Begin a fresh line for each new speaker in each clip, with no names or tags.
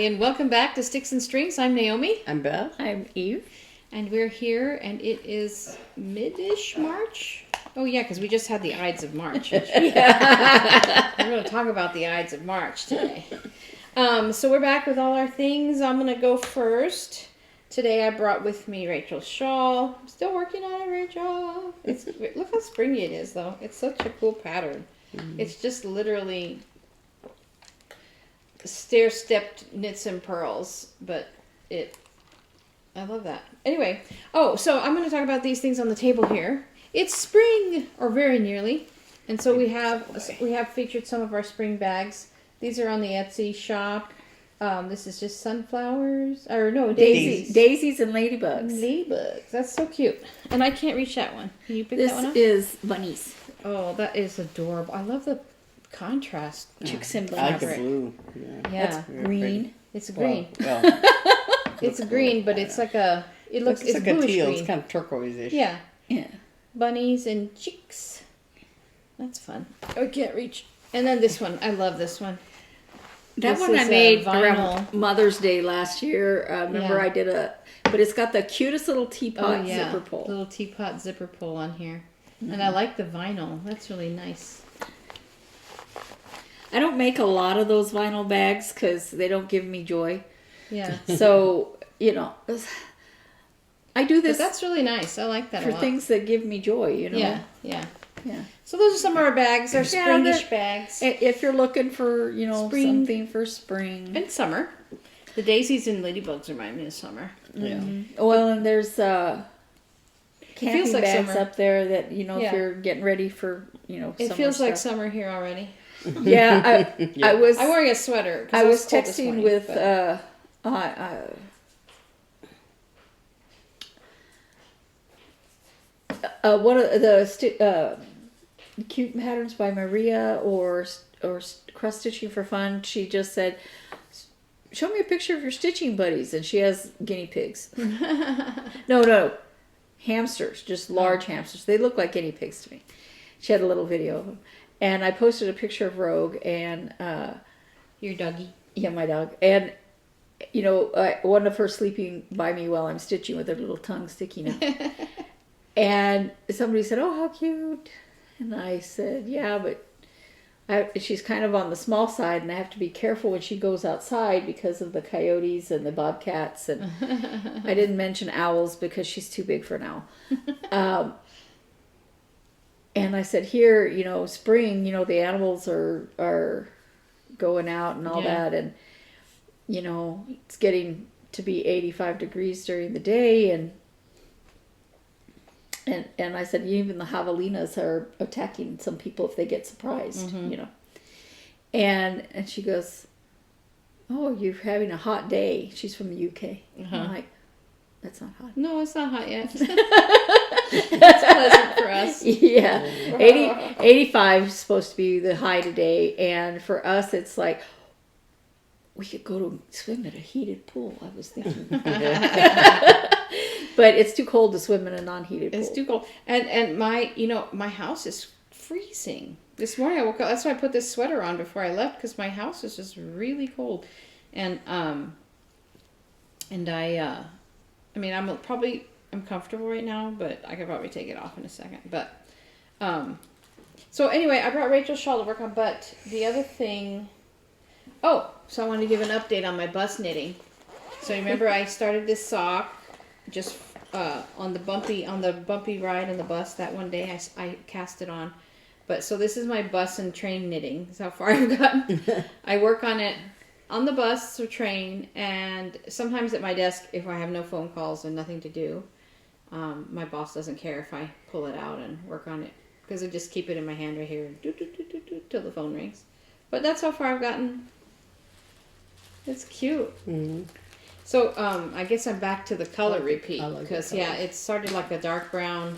and welcome back to Sticks and Strings. I'm Naomi.
I'm Beth.
I'm Eve.
And we're here, and it is mid-ish March. Oh, yeah, because we just had the Ides of March. We're going to talk about the Ides of March today. So we're back with all our things. I'm going to go first. Today I brought with me Rachel's shawl. I'm still working on it, Rachel. Look how springy it is, though. It's such a cool pattern. Mm-hmm. It's just literally stair-stepped knits and pearls, but I love that. Anyway, so I'm going to talk about these things on the table here. It's spring, or very nearly, and so we have featured some of our spring bags. These are on the Etsy shop. This is just sunflowers, or no, daisies.
Daisies and ladybugs.
Ladybugs. That's so cute. And I can't reach that one. Can you pick that one up?
This is bunnies.
Oh, that is adorable. I love the contrast.
Chicks and
I like the
bunnies.
blue.
Yeah.
That's green.
It's green.
Well,
it's green, but it's like a. It looks
it's
it's
like a
bluish
teal.
green.
It's kind of turquoise-ish.
Yeah.
Yeah.
Bunnies and chicks. That's fun. I can't reach. And then this one. I love this one.
That
This
one I
is
made
vinyl.
around Mother's Day last year. Remember
Yeah.
I did but it's got the cutest little teapot zipper pull.
Little teapot zipper pull on here. Mm-hmm. And I like the vinyl. That's really nice.
I don't make a lot of those vinyl bags because they don't give me joy.
Yeah.
So, I do this
But that's really nice. I like that
for
a lot.
things that give me joy,
Yeah.
Yeah.
So those are some of our bags. They're
Yeah,
springish bags.
If you're looking for,
Spring.
something for spring.
And summer. The daisies and ladybugs remind me of summer.
Yeah.
Mm-hmm. Well, and there's camping
like
bags
summer.
up there that, if
Yeah.
you're getting ready for,
It
summer
feels like
stuff.
summer here already.
Yeah, I was
I'm wearing a sweater. 'cause
I was
cold this
texting
morning,
with
but-
one of the Cute Patterns by Maria or Crossstitching for Fun. She just said, "Show me a picture of your stitching buddies," and she has guinea pigs. No, hamsters, just large hamsters. They look like guinea pigs to me. She had a little video of them, and I posted a picture of Rogue and
Your doggy.
yeah, my dog, and one of her sleeping by me while I'm stitching with her little tongue sticking out. And somebody said, "Oh, how cute!" And I said, "Yeah, but she's kind of on the small side, and I have to be careful when she goes outside because of the coyotes and the bobcats." And I didn't mention owls because she's too big for an owl. And I said, "Here, spring, the animals are going out and all
Yeah.
that, and it's getting to be 85 degrees during the day, and I said, even the javelinas are attacking some people if they get surprised,
Mm-hmm.
And she goes, "Oh, you're having a hot day." She's from the UK.
Uh-huh.
I'm like, "That's not hot."
No, it's not hot yet. It's pleasant for us.
Yeah. 85 is supposed to be the high today. And for us, it's like, we could go to swim at a heated pool, I was thinking. But it's too cold to swim in a non-heated pool.
It's too cold. And my house is freezing. This morning I woke up, that's why I put this sweater on before I left, because my house is just really cold. And I'm comfortable right now, but I could probably take it off in a second. But, so anyway, I brought Rachel's shawl to work on, but the other thing, so I wanted to give an update on my bus knitting. So remember I started this sock just on the bumpy ride on the bus that one day I cast it on. But so this is my bus and train knitting. That's how far I've gotten. I work on it on the bus or train, and sometimes at my desk if I have no phone calls and nothing to do. My boss doesn't care if I pull it out and work on it, because I just keep it in my hand right here till the phone rings. But that's how far I've gotten. It's cute.
Mm-hmm.
So I guess I'm back to the color repeat,
like the
because
colors.
it started like a dark brown,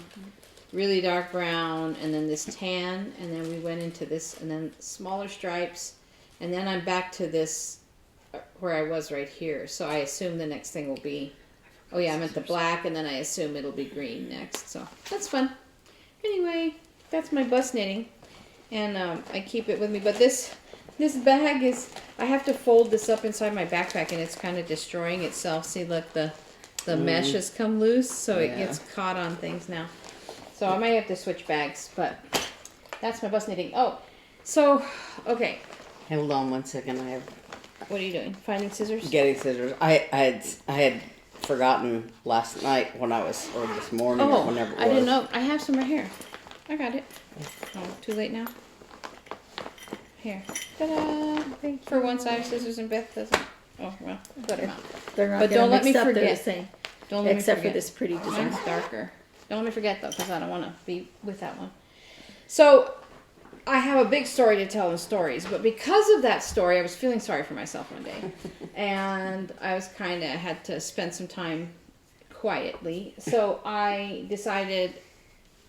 really dark brown, and then this tan, and then we went into this, and then smaller stripes, and then I'm back to this where I was right here. So I assume the next thing will be, I'm at the black, and then I assume it'll be green next. So that's fun. Anyway, that's my bus knitting, and I keep it with me. But this This bag is, I have to fold this up inside my backpack and it's kind of destroying itself. See, look, the mesh has come loose, so it gets caught on things now. So I might have to switch bags, but that's my bus knitting. Oh, so, okay.
Hold on 1 second.
What are you doing? Finding scissors?
Getting scissors. I had forgotten last night or this morning or whenever it was.
I didn't know. I have some right here. I got it. Oh, too late now. Here. Ta-da! For once I have scissors and Beth doesn't. Oh, well, put them out.
They're not
But
gonna
don't let
mix
me
up, they're
forget.
the same.
Don't let
Except
me
for
forget.
this pretty design.
Mine's darker. Don't let me forget though, because I don't want to be with that one. So, I have a big story to tell in stories, but because of that story, I was feeling sorry for myself one day. And I was had to spend some time quietly. So I decided,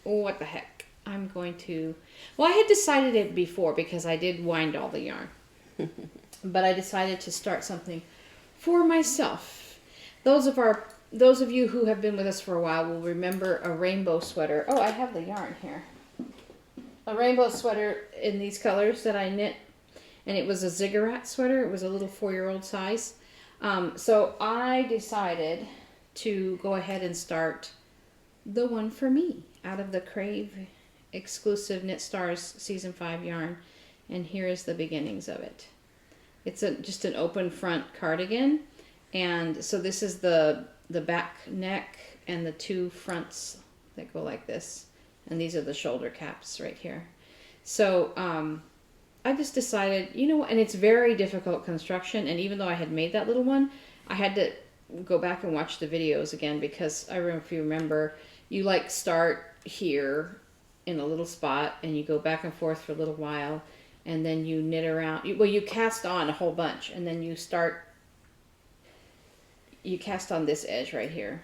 what the heck, I'm going to, well, I had decided it before because I did wind all the yarn. But I decided to start something for myself. Those of you who have been with us for a while will remember a rainbow sweater. Oh, I have the yarn here. A rainbow sweater in these colors that I knit, and it was a ziggurat sweater. It was a little 4-year-old size. So I decided to go ahead and start the one for me out of the Crave exclusive Knit Stars Season 5 yarn, and here is the beginnings of it. It's just an open front cardigan, and so this is the back neck and the 2 fronts that go like this. And these are the shoulder caps right here. So I just decided, and it's very difficult construction. And even though I had made that little one, I had to go back and watch the videos again because I remember, if you remember, you start here in a little spot and you go back and forth for a little while, and then you knit around. You cast on a whole bunch, and then you cast on this edge right here.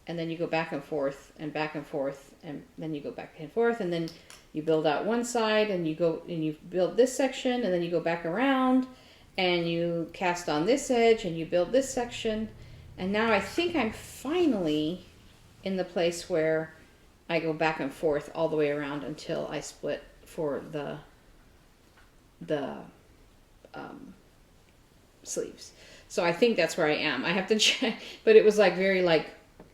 And then you go back and forth, and then you go back and forth, and then you build out one side, and you go and you build this section, and then you go back around, and you cast on this edge, and you build this section. And now I think I'm finally in the place where I go back and forth all the way around until I split for the sleeves. So I think that's where I am. I have to check, but it was very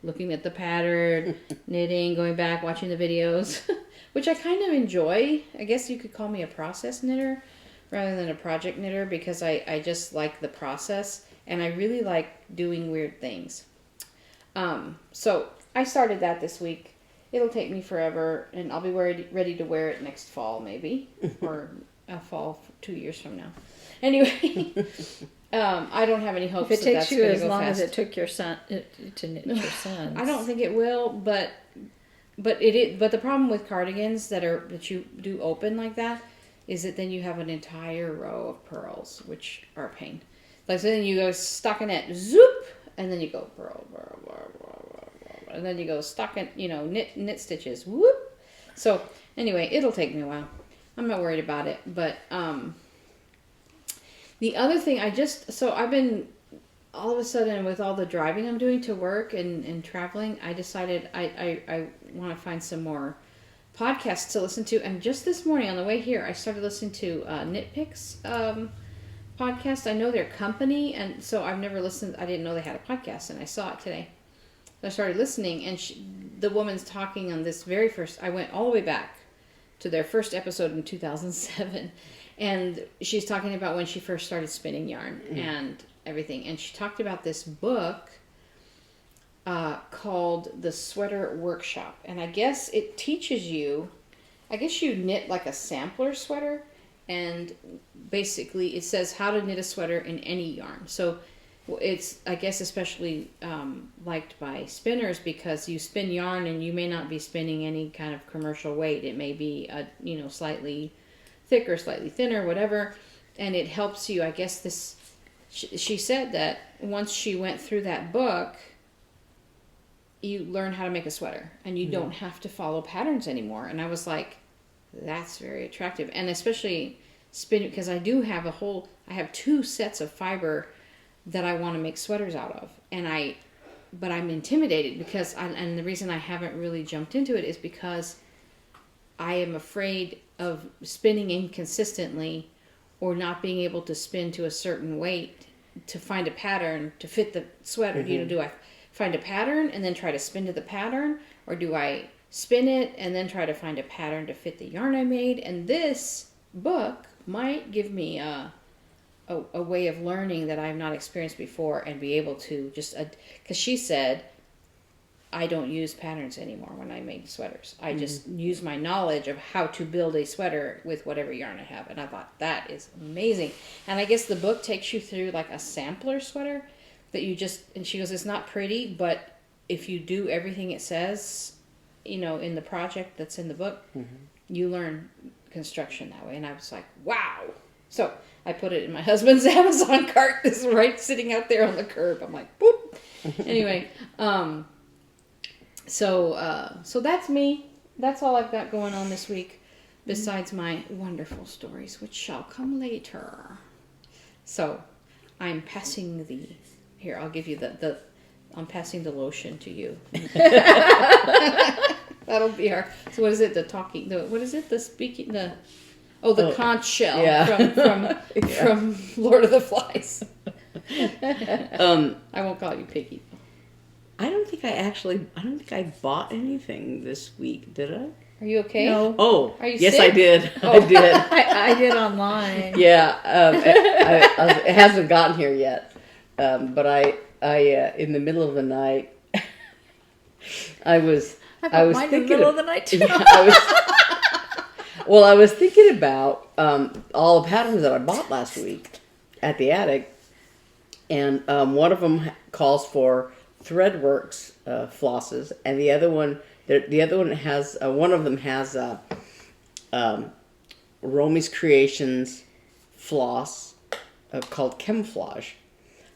looking at the pattern, knitting, going back, watching the videos, which I kind of enjoy. I guess you could call me a process knitter rather than a project knitter because I just like the process, and I really like doing weird things. So I started that this week. It'll take me forever, and I'll be ready to wear it next fall maybe, or a fall 2 years from now. Anyway, I don't have any hopes.
If it takes you as long
fast.
as it took your son to knit your son,
I don't think it will. But the problem with cardigans that you do open like that is that then you have an entire row of purls, which are a pain. So then you go stockinette, zoop, and then you go purl, and then you go knit stitches, whoop. So anyway, it'll take me a while. I'm not worried about it, but the other thing I've been, all of a sudden with all the driving I'm doing to work and traveling, I decided I want to find some more podcasts to listen to. And just this morning on the way here, I started listening to Knit Picks podcast. I know their company, and so I've never listened. I didn't know they had a podcast, and I saw it today. So I started listening, and the woman's talking on this very first, I went all the way back to their first episode in 2007. And she's talking about when she first started spinning yarn and everything. And she talked about this book called The Sweater Workshop. And I guess it teaches you, you knit like a sampler sweater. And basically it says how to knit a sweater in any yarn. So it's, I guess, especially liked by spinners because you spin yarn and you may not be spinning any kind of commercial weight. It may be, slightly thicker, slightly thinner, whatever, and it helps you. I guess she said that once she went through that book, you learn how to make a sweater, and you don't have to follow patterns anymore. And I was like, that's very attractive, and especially spinning, because I have 2 sets of fiber that I want to make sweaters out of, but I'm intimidated because and the reason I haven't really jumped into it is because I am afraid of spinning inconsistently or not being able to spin to a certain weight to find a pattern to fit the sweater. You know, do I find a pattern and then try to spin to the pattern, or do I spin it and then try to find a pattern to fit the yarn I made? And this book might give me a way of learning that I've not experienced before, and be able to just, because she said, I don't use patterns anymore when I make sweaters. I just use my knowledge of how to build a sweater with whatever yarn I have. And I thought, that is amazing. And I guess the book takes you through like a sampler sweater that you just, and she goes, it's not pretty, but if you do everything it says, you know, in the project that's in the book, you learn construction that way. And I was like, wow. So I put it in my husband's Amazon cart. This is right sitting out there on the curb. I'm like, boop. Anyway, so that's me. That's all I've got going on this week, besides my wonderful stories, which shall come later. So I'm passing the, here, I'll give you I'm passing the lotion to you. That'll be our, so what is it, the speaking, the conch shell from Lord of the Flies. I won't call you Piggy.
I don't think I bought anything this week, did I?
Are you okay?
No.
Oh,
Are you
yes,
sick?
I did.
Oh.
I did.
I did online.
Yeah, it hasn't gotten here yet. But I in the middle of the night, I was
mine
thinking
in the middle of the night too.
I was thinking about all the patterns that I bought last week at the attic, and one of them calls for Threadworks flosses, and the other one has one of them has Romy's Creations floss called Camouflage.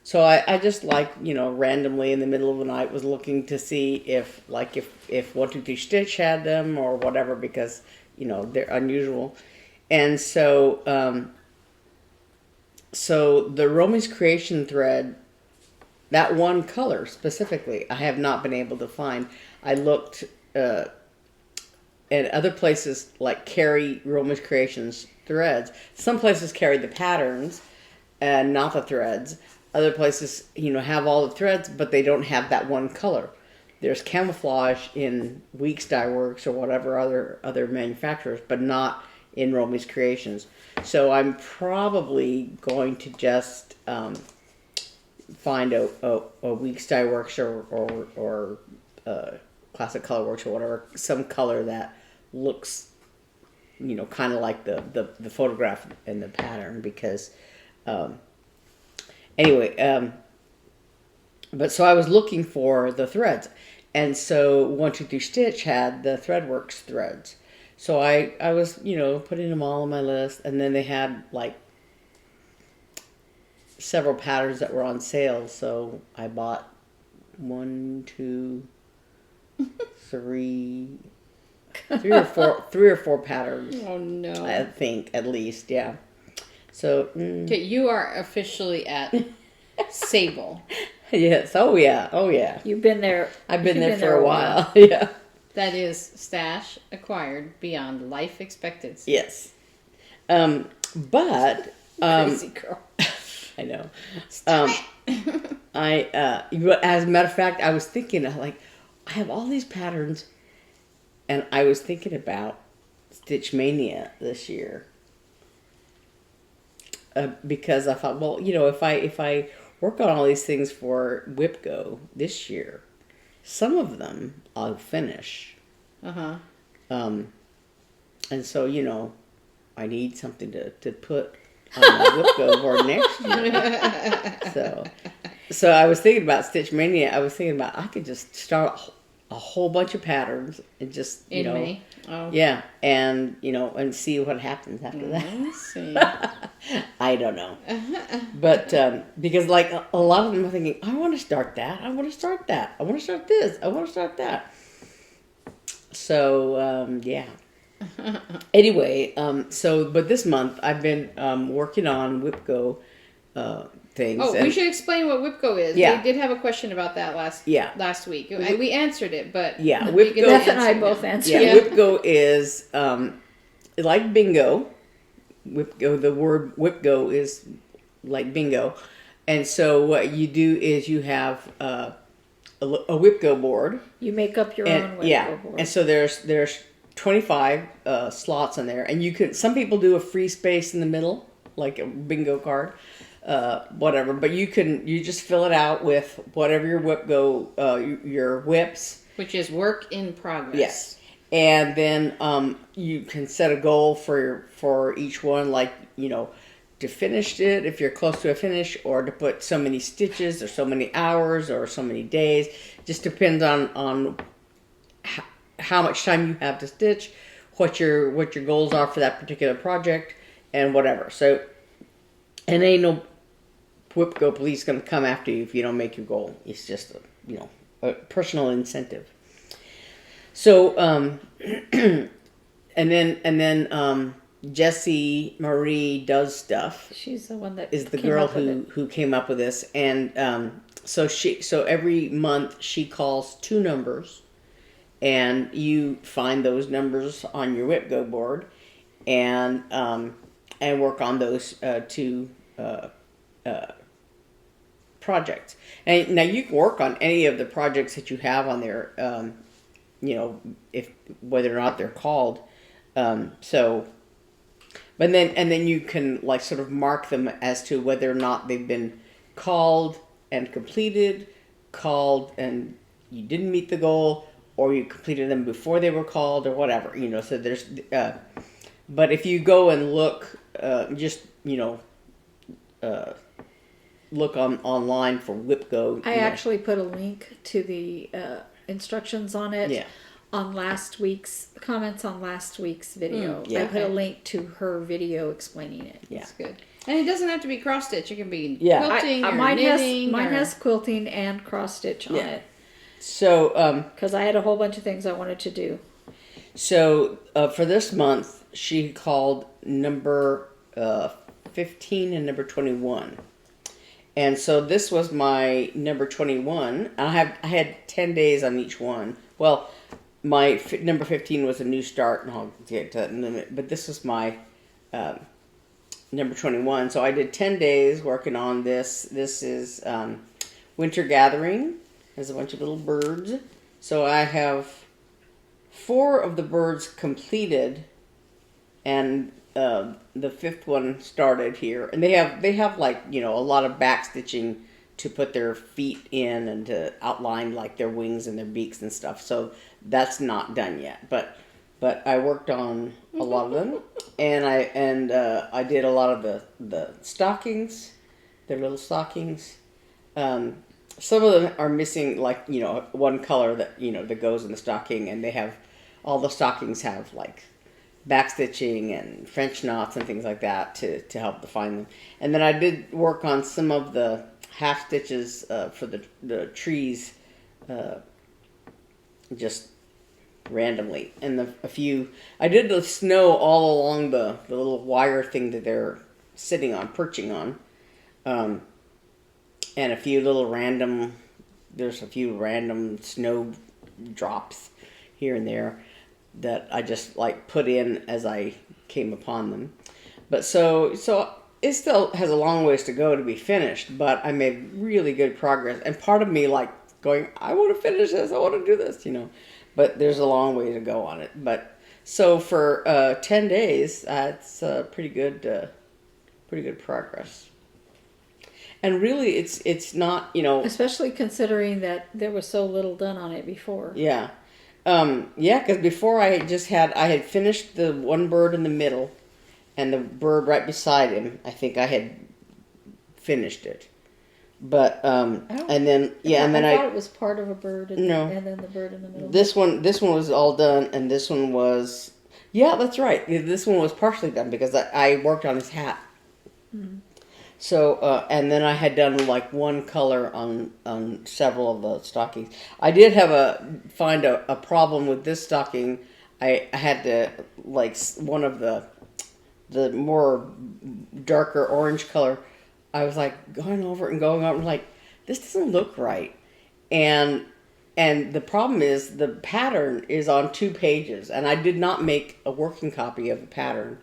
So I just randomly in the middle of the night was looking to see if 123 Stitch had them or whatever, because they're unusual. And so the Romy's Creation thread, that one color specifically, I have not been able to find. I looked at other places like carry Romy's Creations threads. Some places carry the patterns and not the threads. Other places, have all the threads, but they don't have that one color. There's Camouflage in Weeks Dye Works or whatever other manufacturers, but not in Romy's Creations. So I'm probably going to just find a Weeks Dye Works or Classic Color Works or whatever, some color that looks, kind of like the photograph and the pattern, because anyway, but so I was looking for the threads, and so 123 Stitch had the Threadworks threads. So I was, putting them all on my list, and then they had like several patterns that were on sale, so I bought 3 or four patterns.
Oh no!
I think at least, yeah. So
okay, you are officially at Sable.
Yes. Oh yeah.
You've been there.
I've been there for a while. Yeah.
That is stash acquired beyond life expectancy.
Yes. But
Crazy girl.
I know. As a matter of fact, I was thinking, I have all these patterns, and I was thinking about Stitch Mania this year, because I thought, well, if I work on all these things for WIP-GO this year, some of them I'll finish. And so I need something to put on my WIP-GO for next year. So I was thinking about Stitch Mania. I was thinking about I could just start a whole bunch of patterns and just
In May. Oh.
Yeah, and and see what happens after that.
I see.
I don't know, but because a lot of them are thinking, I want to start that. I want to start that. I want to start this. I want to start that. So yeah. Anyway, but this month I've been working on WIP-GO things.
Oh, we should explain what WIP-GO is.
Yeah.
We did have a question about that last week. We answered it, but
yeah,
WIP-GO.
Beth and I both answered.
Yeah, WIP-GO is like bingo, WIPgo. The word WIPgo is like bingo. And so what you do is you have a WIPgo board.
You make up your own WIPgo board.
And so there's 25 slots in there, and you can. Some people do a free space in the middle, like a bingo card, whatever. But you just fill it out with whatever your WIPgo, your WIPs,
which is work in progress.
Yes. And then you can set a goal for each one, like, to finish it if you're close to a finish, or to put so many stitches or so many hours or so many days. Just depends on how much time you have to stitch, what your goals are for that particular project, and whatever. So, and ain't no WIPgo police going to come after you if you don't make your goal. It's just a personal incentive. So, and then Jessie Marie does stuff.
She's the one that
is the girl who came up with this, and so every month she calls 2 numbers, and you find those numbers on your WIPgo board, and work on those 2 projects. And now you can work on any of the projects that you have on there. If whether or not they're called, but then you can like sort of mark them as to whether or not they've been called and completed, called and you didn't meet the goal, or you completed them before they were called, or whatever. So there's, but if you go and look, look online for WIPgo.
I actually put a link to the instructions on it.
Yeah.
On comments on last week's video.
Yeah.
I put a link to her video explaining it.
Yeah.
That's good. And it doesn't have to be cross stitch. It can be quilting or
mine
knitting.
Mine has quilting and cross stitch on it.
So,
because I had a whole bunch of things I wanted to do.
So for this month, she called number 15 and number 21. And so this was my number 21. I had 10 days on each one. Well, my number 15 was a new start, and I'll get to that in a minute. But this was my number 21. So I did 10 days working on this. This is Winter Gathering. There's a bunch of little birds. So I have 4 of the birds completed, and the 5th one started here. And they have like, a lot of back stitching to put their feet in and to outline like their wings and their beaks and stuff. So that's not done yet. But I worked on a lot of them, and I did a lot of the stockings, their little stockings. Some of them are missing like, one color that, that goes in the stocking, and they have, all the stockings have like back stitching and French knots and things like that to help define them. And then I did work on some of the half stitches for the trees, just randomly, and a few. I did the snow all along the little wire thing that they're sitting on, perching on, and a few little random. There's a few random snow drops here and there that I just like put in as I came upon them. But so it still has a long ways to go to be finished, but I made really good progress. And part of me like going, I want to finish this, I want to do this, but there's a long way to go on it. But so for 10 days, that's pretty good progress. And really, it's not,
especially considering that there was so little done on it before.
Yeah. Because before I had finished the one bird in the middle, and the bird right beside him. I think I had finished it, but I thought
it was part of a bird. And then the bird in the middle.
This one was all done, and this one was, that's right. This one was partially done because I worked on his hat. Mm-hmm. So, and then I had done like one color on several of the stockings. I did find a problem with this stocking. I had to, like, one of the more darker orange color, I was like going over and like, this doesn't look right. And the problem is the pattern is on 2 pages, and I did not make a working copy of the pattern.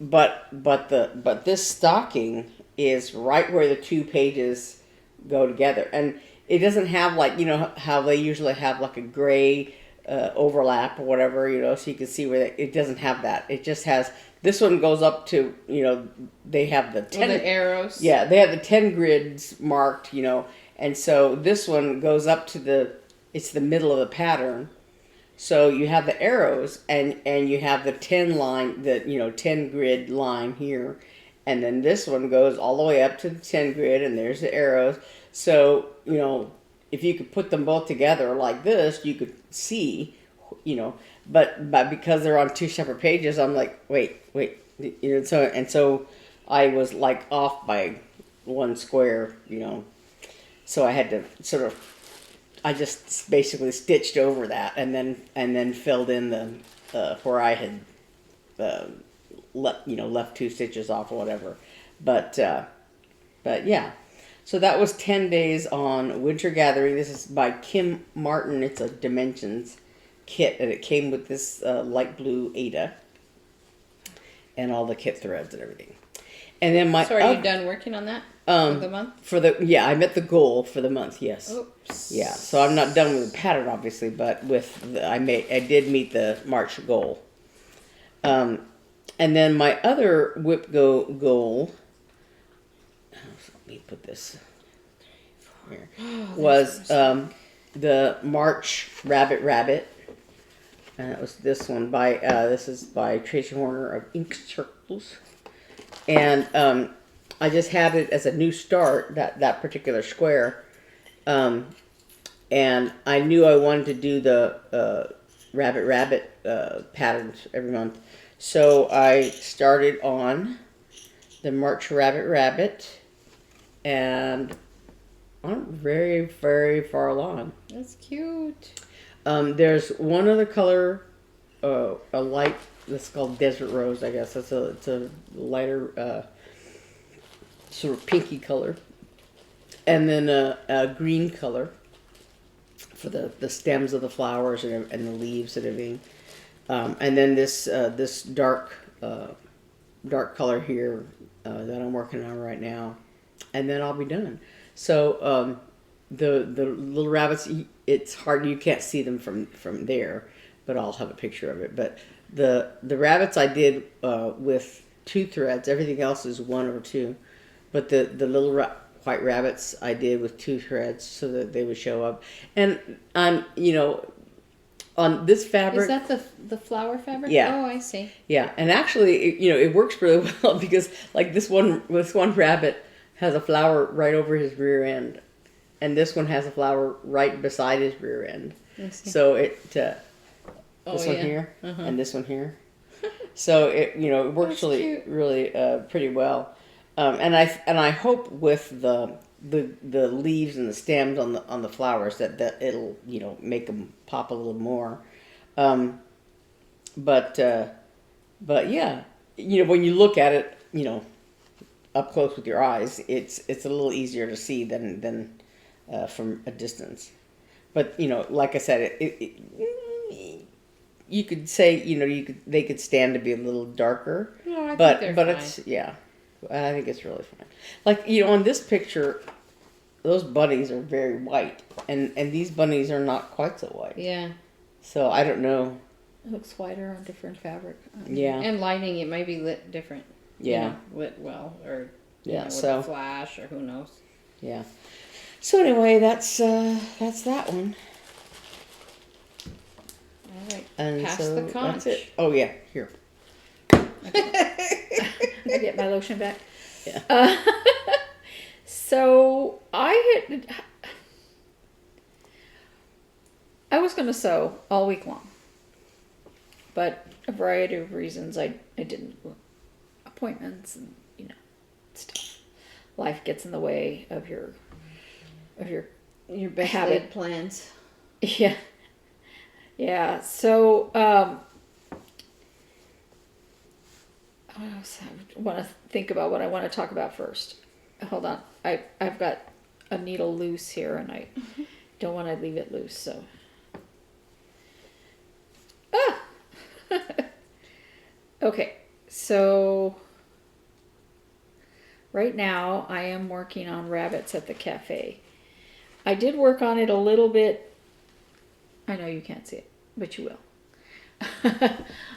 but this stocking is right where the 2 pages go together, and it doesn't have like, you know how they usually have like a gray overlap or whatever, you know, so you can see where it doesn't have that. It just has, this one goes up to, you know, they have the 10
the arrows.
Yeah, they have the 10 grids marked, you know, and so this one goes up to it's the middle of the pattern. So you have the arrows, and you have the 10 line, the, you know, 10 grid line here, and then this one goes all the way up to the 10 grid, and there's the arrows. So, you know, if you could put them both together like this, you could see, you know, but because they're on 2 separate pages, I'm like, wait, you know, so I was like off by 1 square, you know, so I had to I just basically stitched over that, and then filled in the where I had left 2 stitches off or whatever, but yeah. So that was 10 days on Winter Gathering. This is by Kim Martin. It's a Dimensions kit, and it came with this light blue Ada and all the kit threads and everything. And then
So are you done working on that for the month?
I met the goal for the month. Yes.
Oops.
Yeah. So I'm not done with the pattern, obviously, but I did meet the March goal. And then my other WIP-GO goal. Let me put this here. Was the March Rabbit, and that was this one by this is by Tracy Horner of Ink Circles, and I just had it as a new start, that particular square, and I knew I wanted to do the rabbit patterns every month, so I started on the March Rabbit. And I'm very, very far along.
That's cute.
There's one other color, a light, that's called Desert Rose, I guess. It's a lighter, sort of pinky color. And then a green color for the stems of the flowers and the leaves and everything. And then this dark color here that I'm working on right now. And then I'll be done. So the little rabbits, it's hard, you can't see them from there, but I'll have a picture of it. But the rabbits I did with 2 threads. Everything else is 1 or 2. But the little white rabbits I did with 2 threads so that they would show up. And you know, on this fabric,
is that the flower fabric?
Yeah.
Oh, I see.
Yeah, and actually, you know, it works really well because like this one rabbit has a flower right over his rear end, and this one has a flower right beside his rear end. So this one here and this one here. So it, you know, it works really pretty well. And I hope with the leaves and the stems on the flowers that it'll, you know, make them pop a little more. But yeah, you know, when you look at it, you know, up close with your eyes, it's a little easier to see than from a distance. But you know, like I said, you could say, you know, they could stand to be a little darker.
No, I
but
think they're fine.
It's, yeah, I think it's really fine. Like, you know, on this picture, those bunnies are very white, and these bunnies are not quite so white.
Yeah.
So I don't know.
It looks whiter on different fabric.
Yeah.
And lighting, it might be lit different.
Yeah.
You know, lit well, or
Yeah.
with
So
a flash, or who knows.
yeah. So anyway, that's that one.
All right.
And
Pass
so
the conch.
that's it. Oh yeah, here.
I get my lotion back.
Yeah.
So I was going to sew all week long, but a variety of reasons I didn't. Appointments and, you know, stuff. Life gets in the way of your
best
habit.
laid plans.
Yeah. Yeah. So I want to think about what I want to talk about first. Hold on. I've got a needle loose here, and I don't want to leave it loose. So. Okay. So right now I am working on rabbits at the cafe. I did work on it a little bit. I know you can't see it, but you will.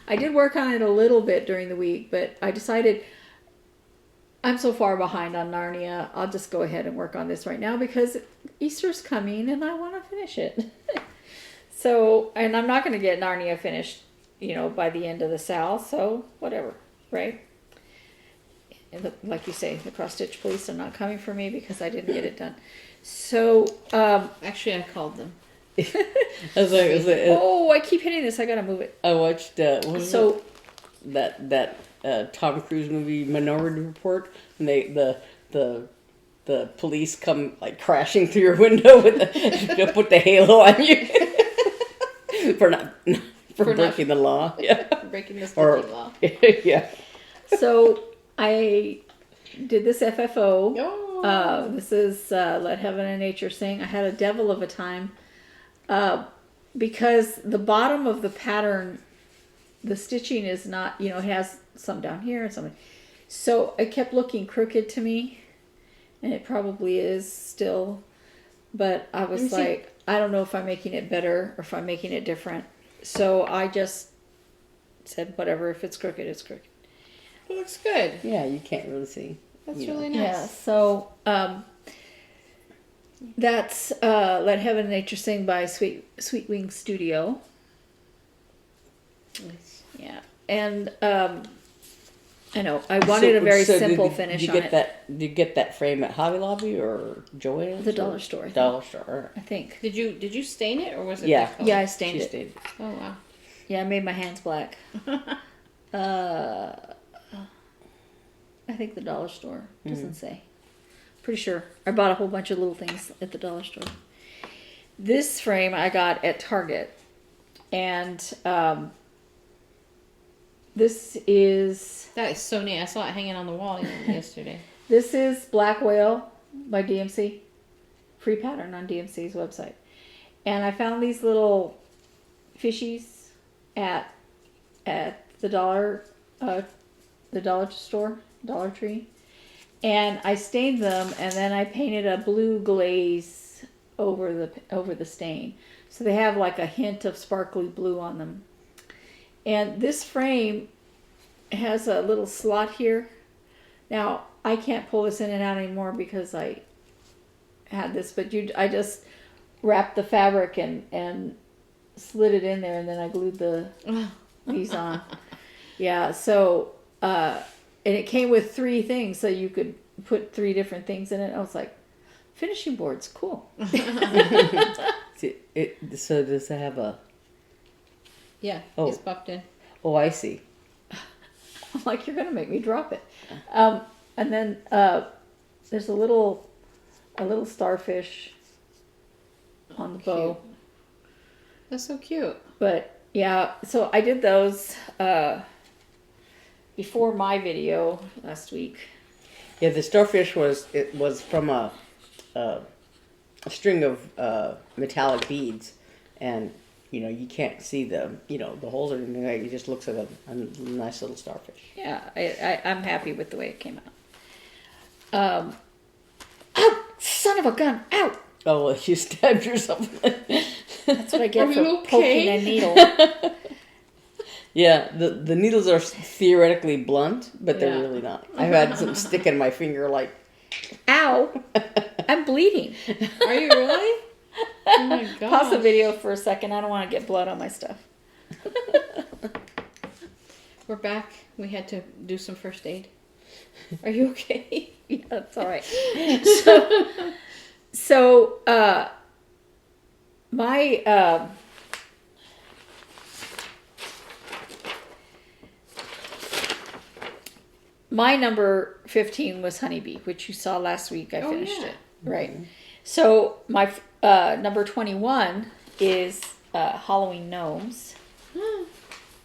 I did work on it a little bit during the week, but I decided I'm so far behind on Narnia. I'll just go ahead and work on this right now because Easter's coming and I want to finish it. So, and I'm not going to get Narnia finished, by the end of the SAL, so whatever, right? And like you say, the cross-stitch police are not coming for me because I didn't get it done. So,
Actually, I called them.
I keep hitting this. I gotta move it.
I watched that Tom Cruise movie Minority Report, and the police come like crashing through your window to put the halo on you for breaking the law. Yeah,
breaking the stitching law.
Yeah.
So I did this FFO.
Oh.
This is Let Heaven and Nature Sing. I had a devil of a time because the bottom of the pattern, the stitching is not, it has some down here and some. So it kept looking crooked to me, and it probably is still. But I was like, I don't know if I'm making it better or if I'm making it different. So I just said, whatever. If it's crooked, it's crooked.
It looks good.
Yeah, you can't really see.
That's really nice.
Yeah, so that's Let Heaven and Nature Sing by Sweet Wing Studio.
Nice.
Yeah, and I know I wanted a very simple finish on it.
Did you get that frame at Hobby Lobby or Joann's?
The dollar store.
Dollar store.
I think.
Did you stain it or was it?
Yeah.
Yeah, I stained
She
it.
stayed.
Oh wow.
Yeah, I made my hands black. I think the dollar store. Doesn't say. Pretty sure. I bought a whole bunch of little things at the dollar store. This frame I got at Target. And this is...
That is so neat. I saw it hanging on the wall yesterday.
This is Black Whale by DMC. Free pattern on DMC's website. And I found these little fishies at the dollar store, Dollar Tree. And I stained them, and then I painted a blue glaze over the stain. So they have like a hint of sparkly blue on them. And this frame has a little slot here. Now, I can't pull this in and out anymore because I had this, but I just wrapped the fabric and slid it in there, and then I glued these on. Yeah, so, and it came with 3 things, so you could put 3 different things in it. I was like, finishing boards, cool.
So does it have a...
Yeah,
Oh.
it's popped in.
Oh, I see.
I'm like, you're going to make me drop it. And then there's a little starfish on the bow.
Cute. That's so cute.
But yeah, so I did those before my video last week.
Yeah, the starfish was from a string of metallic beads, and you can't see the holes or anything. It just looks like a nice little starfish.
Yeah, I'm happy with the way it came out. Ow! Son of a gun! Ow!
Oh, well, you stabbed yourself.
That's what I get
Are
for
you okay?
poking a needle.
Yeah, the needles are theoretically blunt, but they're
Yeah.
really not. I've had some stick in my finger, like...
Ow! I'm bleeding.
Are you really? Oh my god.
Pause the video for a second. I don't want to get blood on my stuff.
We're back. We had to do some first aid. Are you okay?
Yeah, that's all right. So my my number 15 was Honeybee, which you saw last week. I finished it. Right. So my number 21 is Halloween Gnomes.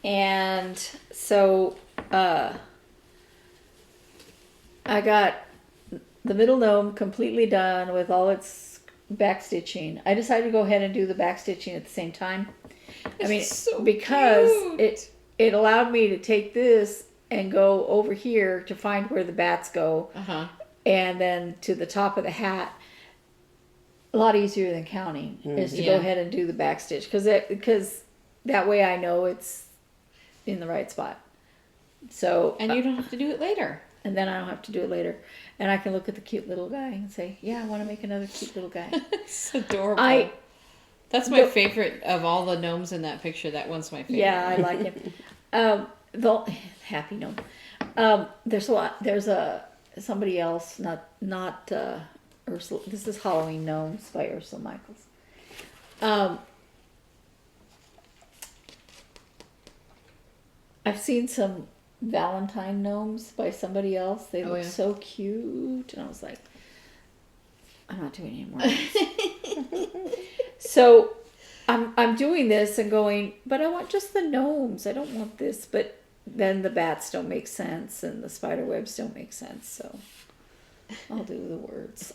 And so I got the middle gnome completely done with all its back stitching. I decided to go ahead and do the back stitching at the same time. I mean,
so
because
cute.
it allowed me to take this and go over here to find where the bats go, and then to the top of the hat. A lot easier than counting is to go ahead and do the back stitch because that way I know it's in the right spot. So
and you don't have to do it later.
And then I don't have to do it later, and I can look at the cute little guy and say, "Yeah, I want to make another cute little guy."
It's adorable. That's my favorite of all the gnomes in that picture. That one's my favorite.
Yeah, I like him. The happy gnome. There's somebody else, not Ursula. This is Halloween Gnomes by Ursula Michaels. I've seen some Valentine gnomes by somebody else. They look so cute, and I was like, I'm not doing any more. So I'm doing this and going, but I want just the gnomes. I don't want this. But then the bats don't make sense, and the spider webs don't make sense. So I'll do the words.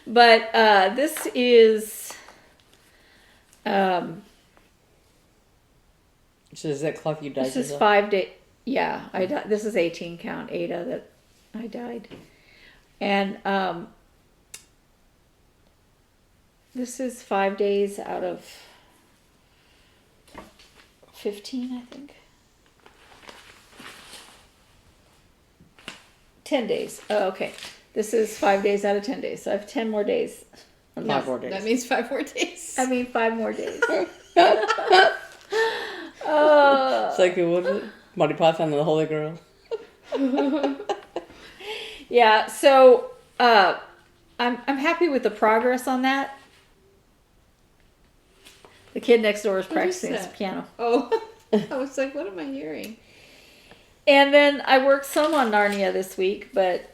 But this is.
So is that cloth you dyed?
This is 5 days. Yeah, this is 18 count Ada that I dyed, and this is 5 days out of 15, I think. 10 days. Oh, okay. This is 5 days out of 10 days. So I have 10 more days.
5 more days.
That means 5 more days.
I mean 5 more days.
It's like, what was it? Monty Python and the Holy Grail.
Yeah, so I'm happy with the progress on that. The kid next door is practicing his piano.
Oh, I was like, what am I hearing?
And then I worked some on Narnia this week, but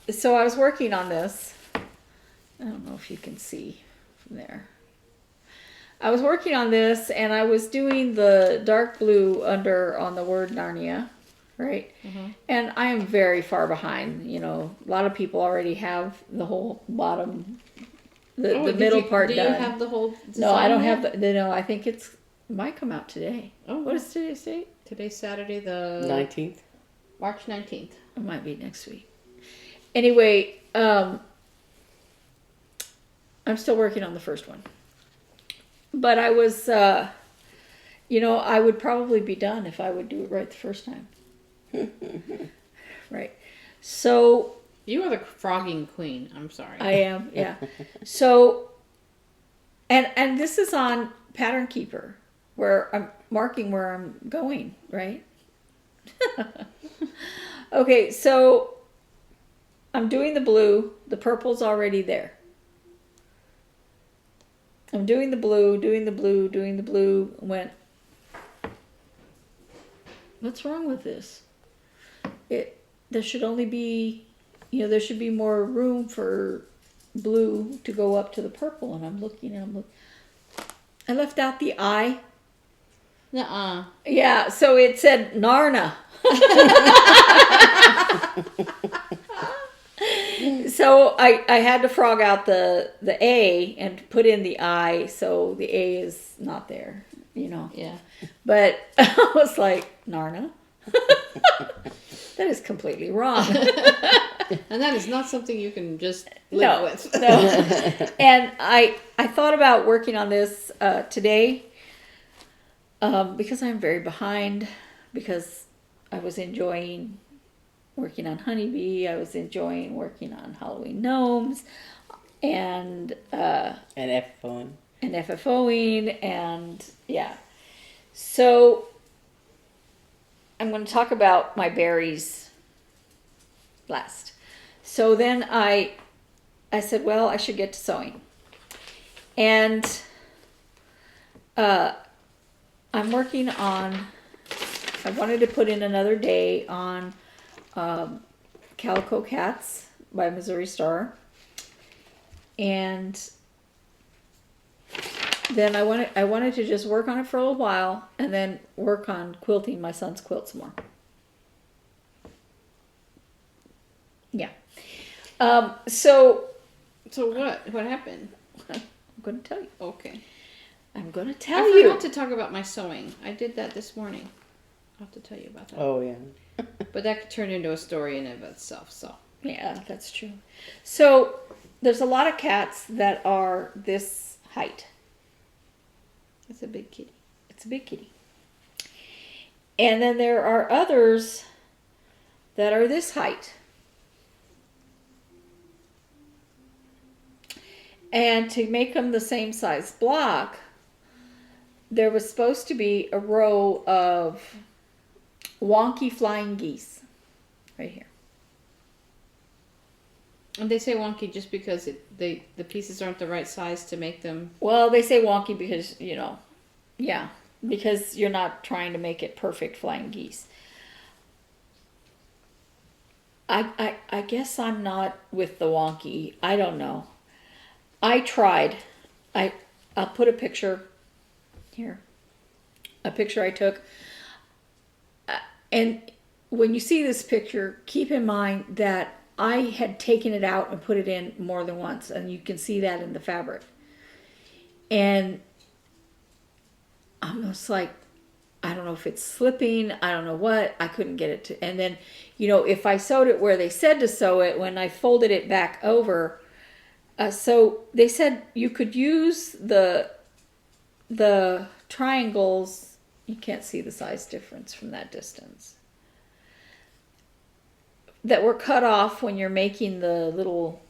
so I was working on this. I don't know if you can see from there. I was working on this, and I was doing the dark blue under on the word Narnia, right? Mm-hmm. And I am very far behind. You know, a lot of people already have the whole bottom, the middle part done.
Do you have the whole design?
No, I don't have the. No, I think it might come out today. Oh, what is today's date?
Today's Saturday, the
19th,
March 19th.
It might be next week. Anyway, I'm still working on the first one. But I was, you know, I would probably be done if I would do it right the first time. Right. So.
You are the frogging queen. I'm sorry.
I am, yeah. So, and this is on Pattern Keeper, where I'm marking where I'm going, right? Okay, so I'm doing the blue. The purple's already there. I'm doing the blue, doing the blue, doing the blue. Went, what's wrong with this? There should only be, you know, there should be more room for blue to go up to the purple. And I'm looking. I left out the I.
Nuh-uh.
Yeah, so it said Narnia. So I had to frog out the A and put in the I, so the A is not there, you know.
Yeah.
But I was like, Narnia? That is completely wrong.
And that is not something you can just live with.
No. And I thought about working on this today because I'm very behind, because I was enjoying working on Honeybee. I was enjoying working on Halloween Gnomes and
FFOing.
And FFOing, and yeah. So I'm going to talk about my berries last. So then I said, well, I should get to sewing. And I'm working on, I wanted to put in another day on Calico Cats by Missouri Star. And then I wanted to just work on it for a little while and then work on quilting my son's quilt some more. Yeah. So
what happened?
I'm going to tell you.
Okay.
I'm going to tell
I
you.
forgot to talk about my sewing. I did that this morning. have to tell you about that.
Oh, yeah.
But that could turn into a story in and of itself. So
Yeah, that's true. So there's a lot of cats that are this height.
it's a big kitty.
It's a big kitty. And then there are others that are this height. And to make them the same size block, there was supposed to be a row of wonky flying geese right here.
And they say wonky just because the pieces aren't the right size to make them.
Well, they say wonky because, yeah, because you're not trying to make it perfect flying geese. I guess I'm not with the wonky. I don't know. I tried. I'll put a picture here. A picture I took. And when you see this picture, keep in mind that I had taken it out and put it in more than once. And you can see that in the fabric. And I'm just like, I don't know if it's slipping. I don't know what. I couldn't get it to. And then, if I sewed it where they said to sew it, when I folded it back over, so they said you could use the triangles. You can't see the size difference from that distance. That were cut off when you're making the little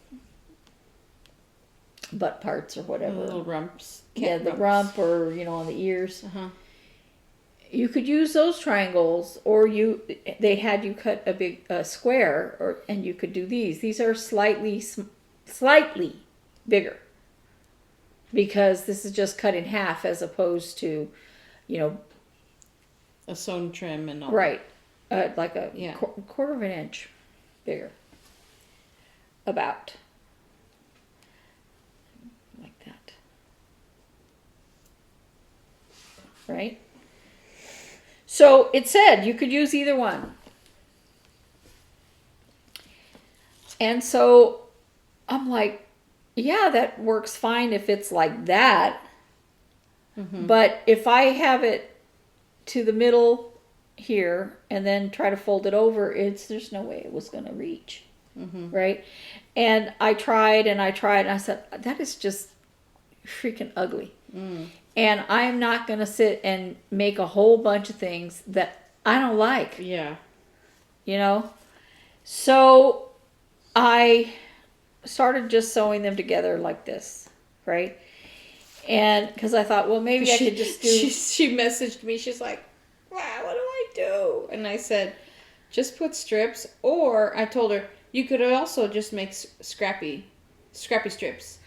butt parts or whatever.
The little rumps.
Yeah, the rump or, on the ears.
Uh-huh.
You could use those triangles, or they had you cut a big square, and you could do these. These are slightly bigger because this is just cut in half as opposed to,
A sewn trim and all.
right, like a
Yeah.
quarter of an inch bigger. About. Like that. Right? So it said you could use either one. And so I'm like, yeah, that works fine if it's like that.
Mm-hmm.
But if I have it to the middle here and then try to fold it over, there's no way it was going to reach.
Mm-hmm.
Right? And I tried and I said, that is just freaking ugly.
Mm.
And I'm not going to sit and make a whole bunch of things that I don't like.
Yeah.
So I started just sewing them together like this, right? And because I thought, well, maybe I could just do...
She messaged me. She's like, wow, what do I do? And I said, just put strips. Or I told her, you could also just make scrappy strips.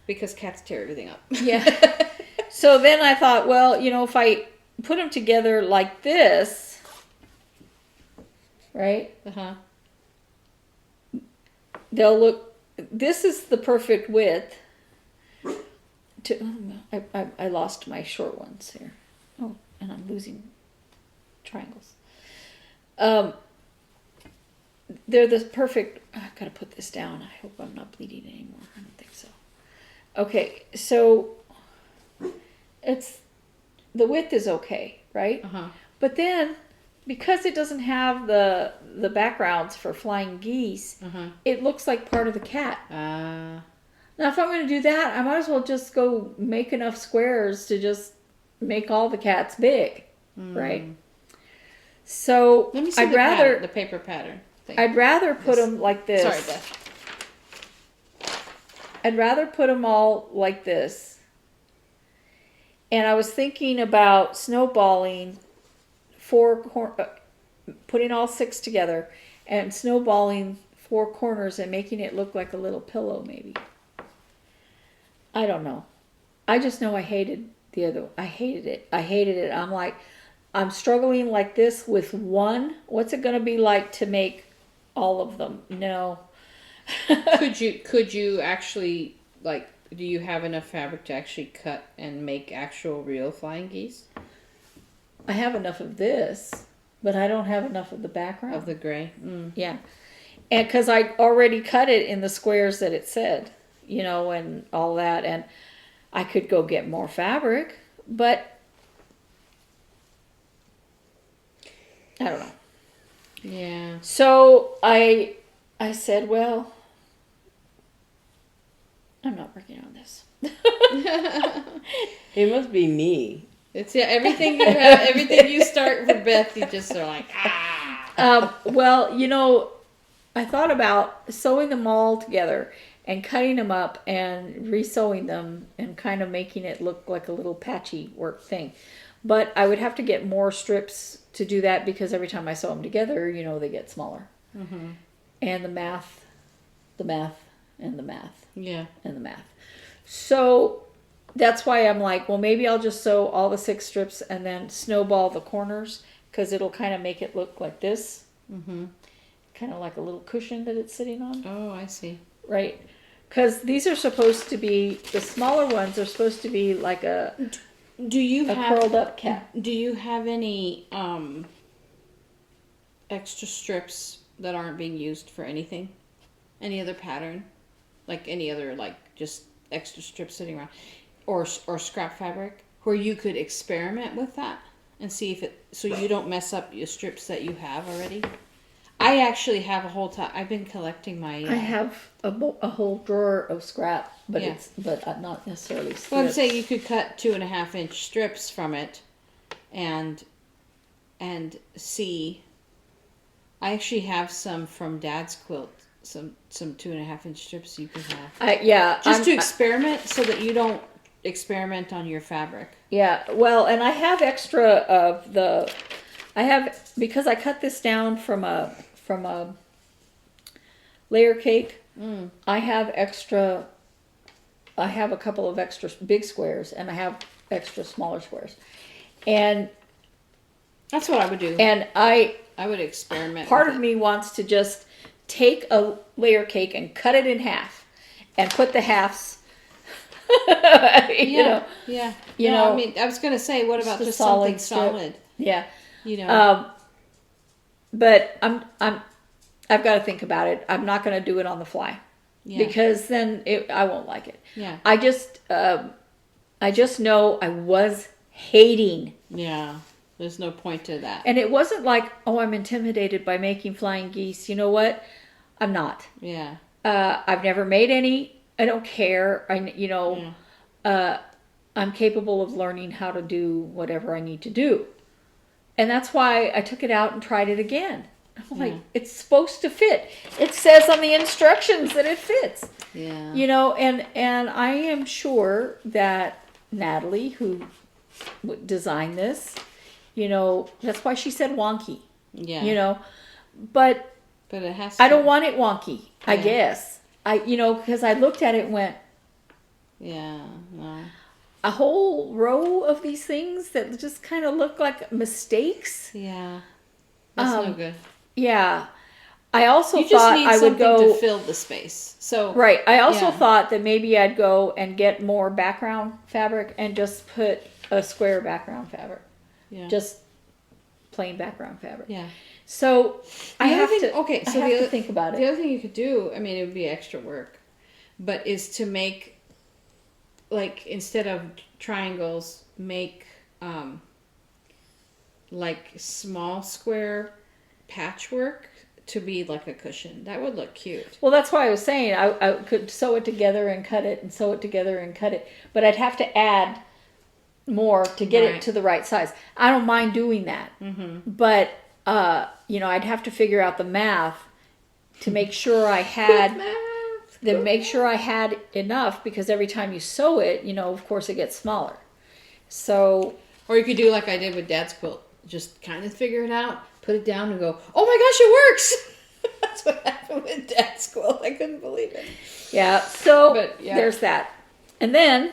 Because cats tear everything up.
Yeah. So then I thought, well, if I put them together like this, right?
Uh-huh.
They'll look... This is the perfect width. I lost my short ones here. Oh, and I'm losing triangles. They're the perfect... I've got to put this down. I hope I'm not bleeding anymore. I don't think so. Okay, so the width is okay, right?
Uh-huh.
But then, because it doesn't have the backgrounds for flying geese,
Uh-huh.
it looks like part of the cat.
Uh,
Now, if I'm going to do that, I might as well just go make enough squares to just make all the cats big, right? So
let me see
I'd
the
rather
pattern, the paper pattern thing.
I'd rather put them like this.
Sorry, Beth.
I'd rather put them all like this. And I was thinking about snowballing putting all 6 together and snowballing 4 corners and making it look like a little pillow, maybe. I don't know. I just know I hated I hated it. I'm like, I'm struggling like this with one. What's it going to be like to make all of them? No.
Could you actually, like, do you have enough fabric to actually cut and make actual real flying geese?
I have enough of this, but I don't have enough of the background.
Of the gray? Mm.
Yeah. And because I already cut it in the squares that it said, and all that. And I could go get more fabric, but I don't know.
Yeah.
So I said, well, I'm not working on this.
It must be me.
It's everything you have, everything you start for Beth, you just are like,
Well, you know, I thought about sewing them all together and cutting them up and re-sewing them and kind of making it look like a little patchy work thing. But I would have to get more strips to do that because every time I sew them together, you know, they get smaller.
Mm-hmm.
And the math, and the math,
Yeah.
and the math. So that's why I'm like, well, maybe I'll just sew all the 6 strips and then snowball the corners because it'll kind of make it look like this.
Mm-hmm.
Kind of like a little cushion that it's sitting on.
Oh, I see.
Right. Because these are supposed to be, the smaller ones are supposed to be like a curled up cap.
Do you have any extra strips that aren't being used for anything? Any other pattern? Like any other, like just extra strips sitting around? Or scrap fabric? Where you could experiment with that and see if it, so you don't mess up your strips that you have already? I actually have a whole I've been collecting my...
I have a whole drawer of scrap, but
Yeah.
but not necessarily strips.
Well, I'm saying you could cut 2.5-inch strips from it, and see. I actually have some from Dad's quilt, some 2.5-inch strips you could have.
Just
to experiment, so that you don't experiment on your fabric.
Yeah, well, and I have extra of the. I have, because I cut this down from a layer cake. I have extra. I have a couple of extra big squares, and I have extra smaller squares, and
That's what I would do.
and I
would experiment.
part
with
of
it.
me wants to just take a layer cake and cut it in half, and put the halves. you know,
Yeah.
you
No,
know,
I mean, I was gonna say, what about
just a
just something
solid strip.
solid?
yeah.
You know.
But I've got to think about it. I'm not going to do it on the fly because then I won't like it.
Yeah.
I just know I was hating,
Yeah. There's no point to that.
and it wasn't like, oh, I'm intimidated by making flying geese. You know what? I'm not.
Yeah.
I've never made any. I don't care. I'm capable of learning how to do whatever I need to do. And that's why I took it out and tried it again. I'm like, it's supposed to fit. It says on the instructions that it fits.
Yeah.
You know, and I am sure that Natalie, who designed this, you know, that's why she said wonky.
Yeah.
You know, but
it has to.
I don't want it wonky, I
Yeah.
guess. Because I looked at it and went,
Yeah. No.
a whole row of these things that just kind of look like mistakes.
Yeah. That's no good.
Yeah. I also
You just
thought
need
I would
something
go
to fill the space. So
right. I also
Yeah.
thought that maybe I'd go and get more background fabric and just put a square background fabric.
Yeah.
Just plain background fabric.
Yeah.
So I have to think about
The
it.
other thing you could do, I mean, it would be extra work, but is to make, like, instead of triangles, make like small square patchwork to be like a cushion. That would look cute.
Well, that's why I was saying I could sew it together and cut it and sew it together and cut it, but I'd have to add more to get it
Right.
to the right size. I don't mind doing that, but I'd have to figure out the math to make sure I had enough, because every time you sew it, of course it gets smaller. So,
Or you could do like I did with Dad's quilt. Just kind of figure it out, put it down, and go, oh my gosh, it works! That's what happened with Dad's quilt. I couldn't believe it.
yeah, so
But, yeah.
there's that. And then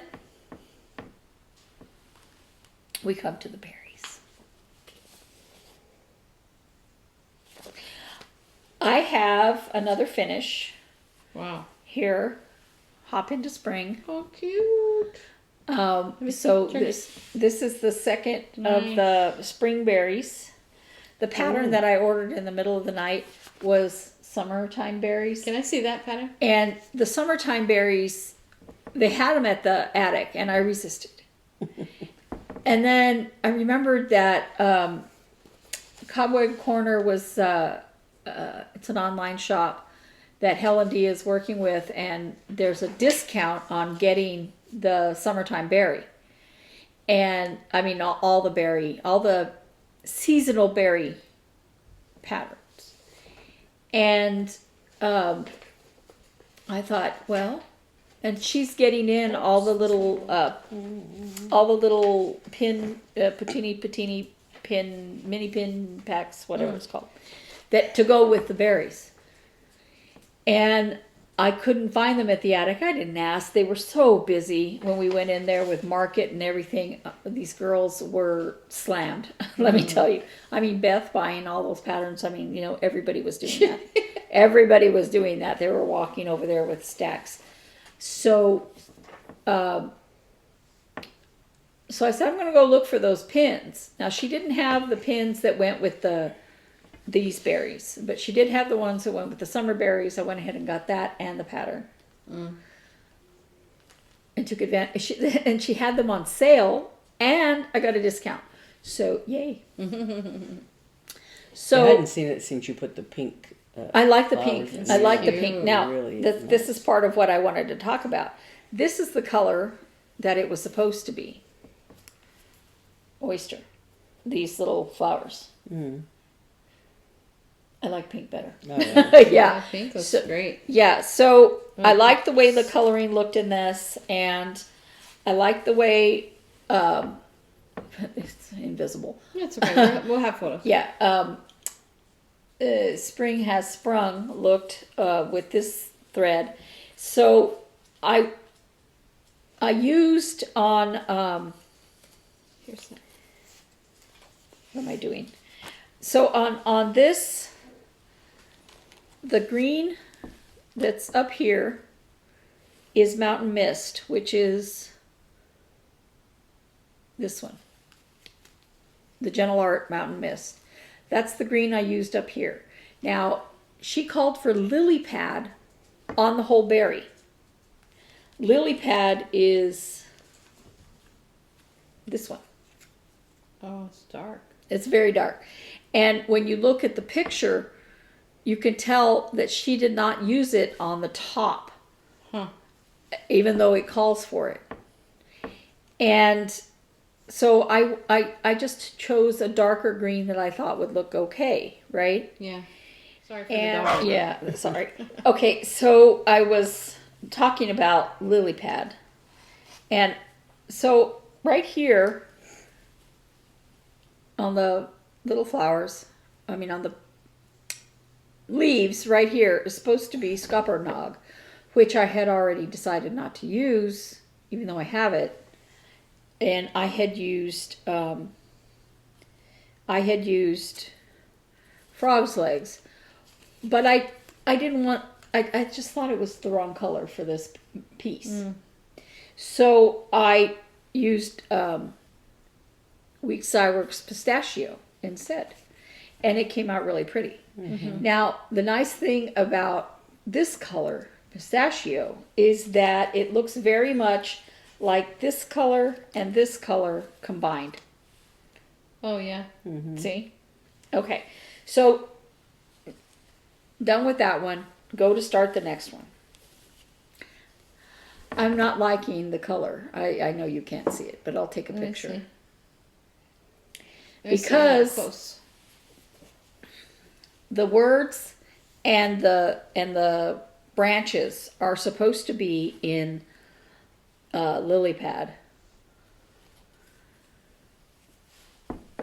we come to the berries. I have another finish
Wow.
here. Hop into spring.
Oh, cute.
So
check
this is the second of the spring berries. The pattern that I ordered in the middle of the night was summertime berries.
Can I see that pattern?
And the summertime berries, they had them at the attic, and I resisted. And then I remembered that Cobweb Corner was, it's an online shop that Helen D is working with, and there's a discount on getting the summertime berry. And I mean, all the seasonal berry patterns. And I thought, well, and she's getting in all the little pin, patini pin, mini pin packs, whatever it's called, that to go with the berries. And I couldn't find them at the attic. I didn't ask. They were so busy when we went in there with market and everything. These girls were slammed, let me tell you. I mean, Beth buying all those patterns. I mean, everybody was doing that. Everybody was doing that. They were walking over there with stacks. So I said, I'm going to go look for those pins. Now, she didn't have the pins that went with these berries, but she did have the ones that went with the summer berries. I went ahead and got that and the pattern. And took advantage. And she had them on sale, and I got a discount. So, yay. So
I hadn't seen it since you put the pink.
I like the pink. I like the
Cute.
pink. Now,
Really
this is part of what I wanted to talk about. This is the color that it was supposed to be. Oyster. These little flowers. I like pink better.
Oh, yeah.
Yeah.
Pink looks
So-
great.
Yeah, so I like the way the coloring looked in this, and I like the way it's invisible.
That's okay. We'll have photos.
Yeah, Spring Has Sprung looked with this thread. So I used on
Here's that.
what am I doing? So on this, the green that's up here is Mountain Mist, which is this one. The Gentle Art Mountain Mist. That's the green I used up here. Now, she called for lily pad on the whole berry. Lily pad is this one.
Oh, it's dark.
It's very dark. And when you look at the picture, you can tell that she did not use it on the top, even though it calls for it. And so I just chose a darker green that I thought would look okay, right?
Yeah. Sorry for
And
the dog.
yeah, sorry. Okay, so I was talking about lily pad. And so right here on the little flowers, on the leaves right here is supposed to be Scuppernong, which I had already decided not to use, even though I have it. And I had used frog's legs, but I didn't want. I just thought it was the wrong color for this piece, so I used Weeks Cyworks Pistachio instead, and it came out really pretty. Now, the nice thing about this color, pistachio, is that it looks very much like this color and this color combined.
Oh, yeah.
See? Okay. So, done with that one. Go to start the next one. I'm not liking the color. I know you can't see it, but I'll take a
Let me
picture.
see. Let me see how
Because
close.
the words and the branches are supposed to be in lily pad,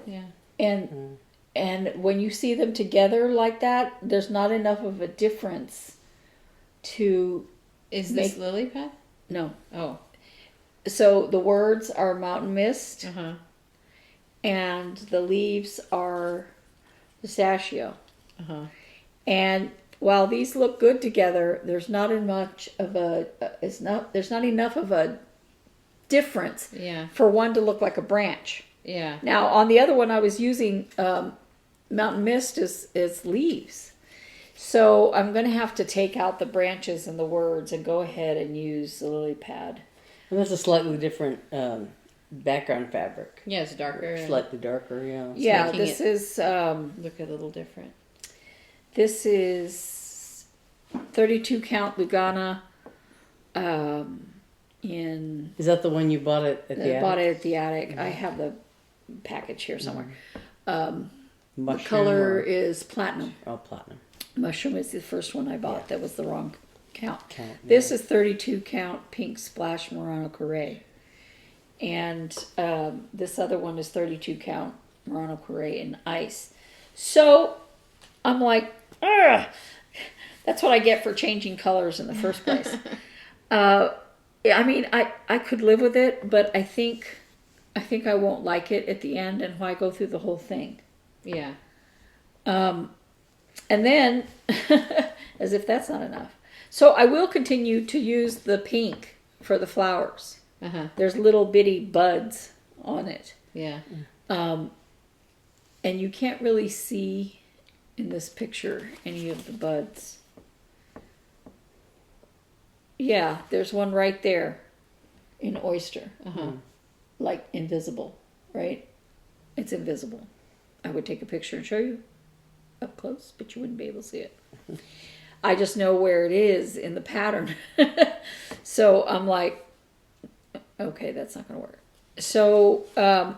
Yeah.
and when you see them together like that, there's not enough of a difference to
Is this lily pad?
no.
Oh.
So the words are Mountain Mist,
Uh-huh.
and the leaves are pistachio.
Uh-huh.
And while these look good together, there's not enough of a difference
Yeah.
for one to look like a branch.
Yeah.
Now on the other one, I was using Mountain Mist as leaves, so I'm going to have to take out the branches and the words and go ahead and use the lily pad.
And that's a slightly different background fabric.
Yeah, it's darker. and
Slightly darker, yeah.
Yeah,
making
this is
look a little different.
this is 32 count Lugana. In
Is that the one you bought at the attic?
bought it at the attic. I have the package here somewhere. The
Mushroom
color
or-
is platinum.
Oh, platinum.
Mushroom is the first one I bought. That was the wrong count.
Count,
This is 32 count pink splash Murano Corée. And this other one is 32 count Murano Corée in ice. So I'm like, ugh, that's what I get for changing colors in the first place. I mean, I could live with it, but I think I won't like it at the end, and why go through the whole thing?
Yeah.
And then, as if that's not enough. So I will continue to use the pink for the flowers. There's little bitty buds on it.
Yeah.
And you can't really see in this picture any of the buds. Yeah, there's one right there in oyster. Like invisible, right? It's invisible. I would take a picture and show you up close, but you wouldn't be able to see it. I just know where it is in the pattern. So I'm like, okay, that's not going to work. So I'm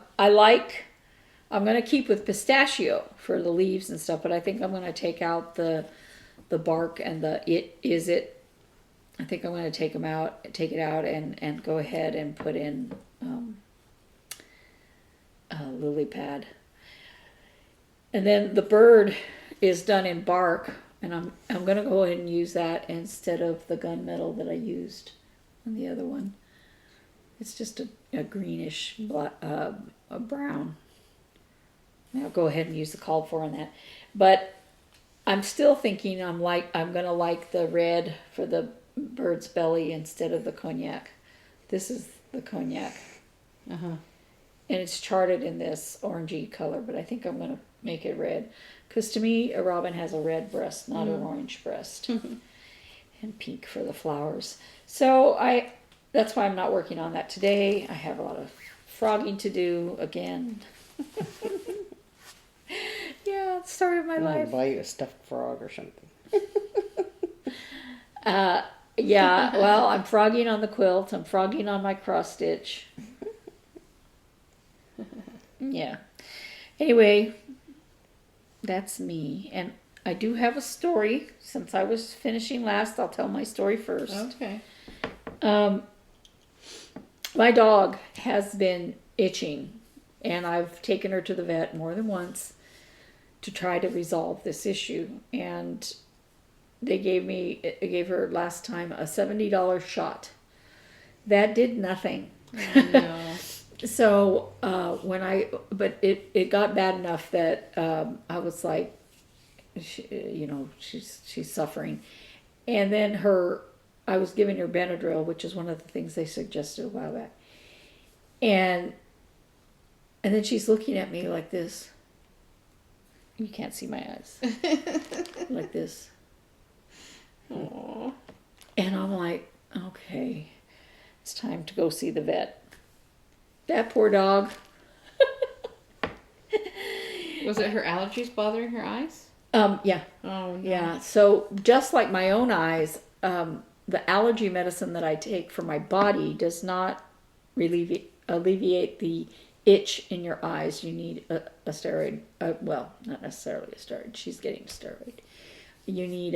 going to keep with pistachio for the leaves and stuff, but I think I'm going to take out the bark and I think I'm going to take it out and go ahead and put in a lily pad. And then the bird is done in bark, and I'm going to go ahead and use that instead of the gunmetal that I used on the other one. It's just a greenish a brown. I'll go ahead and use the called for on that. But I'm still thinking I'm going to like the red for the bird's belly instead of the cognac. This is the cognac. And it's charted in this orangey color, but I think I'm going to make it red. Because to me, a robin has a red breast, not an orange breast. And pink for the flowers. So that's why I'm not working on that today. I have a lot of frogging to do again. Yeah, the story of my life.
Buy you a stuffed frog or something.
Yeah, well, I'm frogging on the quilt. I'm frogging on my cross stitch. Yeah. Anyway, that's me. And I do have a story. Since I was finishing last, I'll tell my story first.
Okay.
My dog has been itching, and I've taken her to the vet more than once to try to resolve this issue. And they gave her last time a $70 shot. That did nothing.
Oh, no.
So but it got bad enough that I was like, she's suffering. And then I was giving her Benadryl, which is one of the things they suggested a while back. And then she's looking at me like this. You can't see my eyes. Like this.
Aww.
And I'm like, okay, it's time to go see the vet. That poor dog.
Was it her allergies bothering her eyes?
Yeah.
Oh, no.
Yeah. So just like my own eyes, the allergy medicine that I take for my body does not alleviate the itch in your eyes. You need a steroid. Well, not necessarily a steroid. She's getting a steroid. You need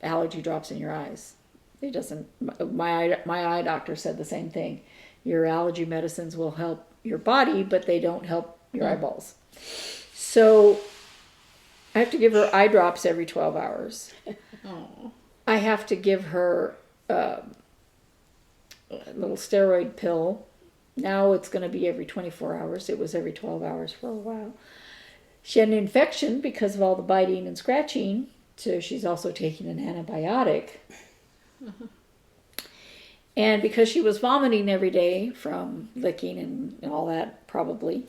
allergy drops in your eyes. It doesn't. My eye doctor said the same thing. Your allergy medicines will help your body, but they don't help your eyeballs. So I have to give her eye drops every 12 hours.
Oh.
I have to give her a little steroid pill. Now it's going to be every 24 hours. It was every 12 hours for a while. She had an infection because of all the biting and scratching, so she's also taking an antibiotic. And because she was vomiting every day from licking and all that, probably,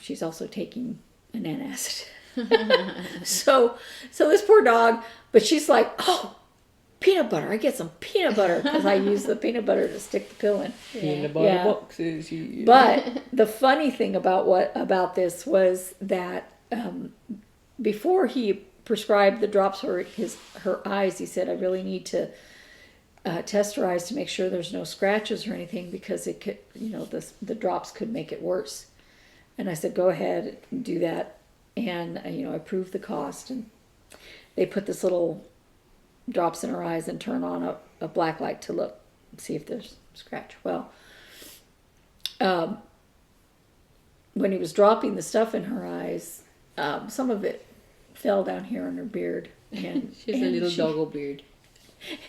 she's also taking an antacid. So this poor dog, but she's like, oh, peanut butter. I get some peanut butter because I use the peanut butter to stick the pill in.
Peanut butter boxes.
But the funny thing about this was that before he prescribed the drops for her eyes, he said, I really need to test her eyes to make sure there's no scratches or anything, because it could, the drops could make it worse. And I said, go ahead and do that. And I approved the cost, and they put this little drops in her eyes and turn on a black light to look, see if there's scratch. Well, when he was dropping the stuff in her eyes, some of it fell down here on her beard. And
she's a little doggo beard.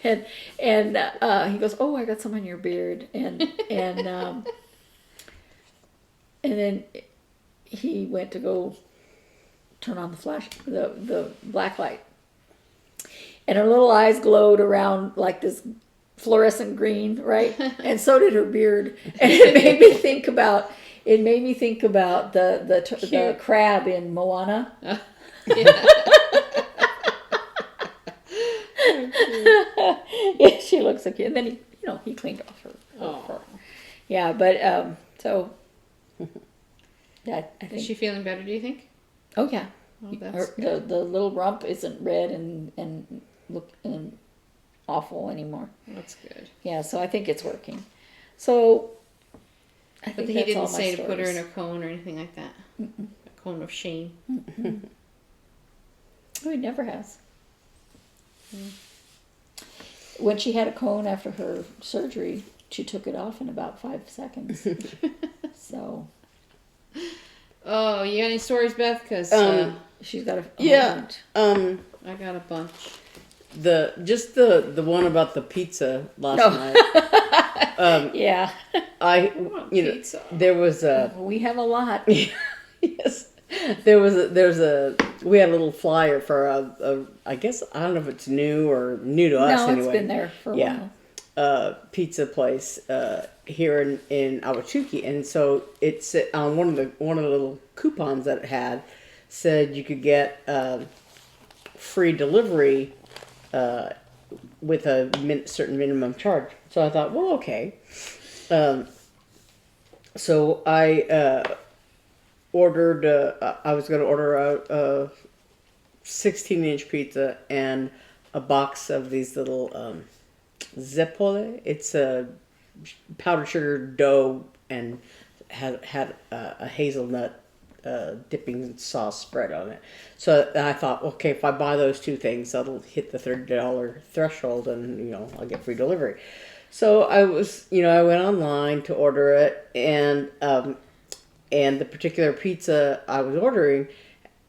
And he goes, oh, I got some on your beard. And then he went to go turn on the black light. And her little eyes glowed around like this fluorescent green, right? And so did her beard. And it made me think about the crab in Moana.
Yeah.
Yeah, she looks so cute. And then he cleaned off her fur. Yeah, but so I think.
Is she feeling better, do you think?
Oh yeah.
Oh, that's good.
The little rump isn't red and looking awful anymore.
That's good.
Yeah, so I think it's working. So I
But
think
he
that's
didn't
all my
say to put her in
stories.
a cone or anything like that.
Mm-mm.
A cone of shame.
Oh, he never has. When she had a cone after her surgery, she took it off in about 5 seconds. So.
Oh, you got any stories, Beth? Because
she's got a
bunch.
I got a bunch.
The one about the pizza last night.
Yeah.
Pizza.
There was a.
We have a lot.
Yes. We had a little flyer for I guess, I don't know if it's new to us anyway.
No, it's been there for a while.
Pizza place here in Awatuki, and so it's on one of the little coupons that it had said you could get free delivery with a certain minimum charge. So I thought, well, okay. So I ordered. I was going to order a 16-inch pizza and a box of these little zeppole. It's a powdered sugar dough and had a hazelnut dipping sauce spread on it. So I thought, okay, if I buy those two things, that'll hit the $30 threshold, and I'll get free delivery. So I went online to order it, and the particular pizza I was ordering,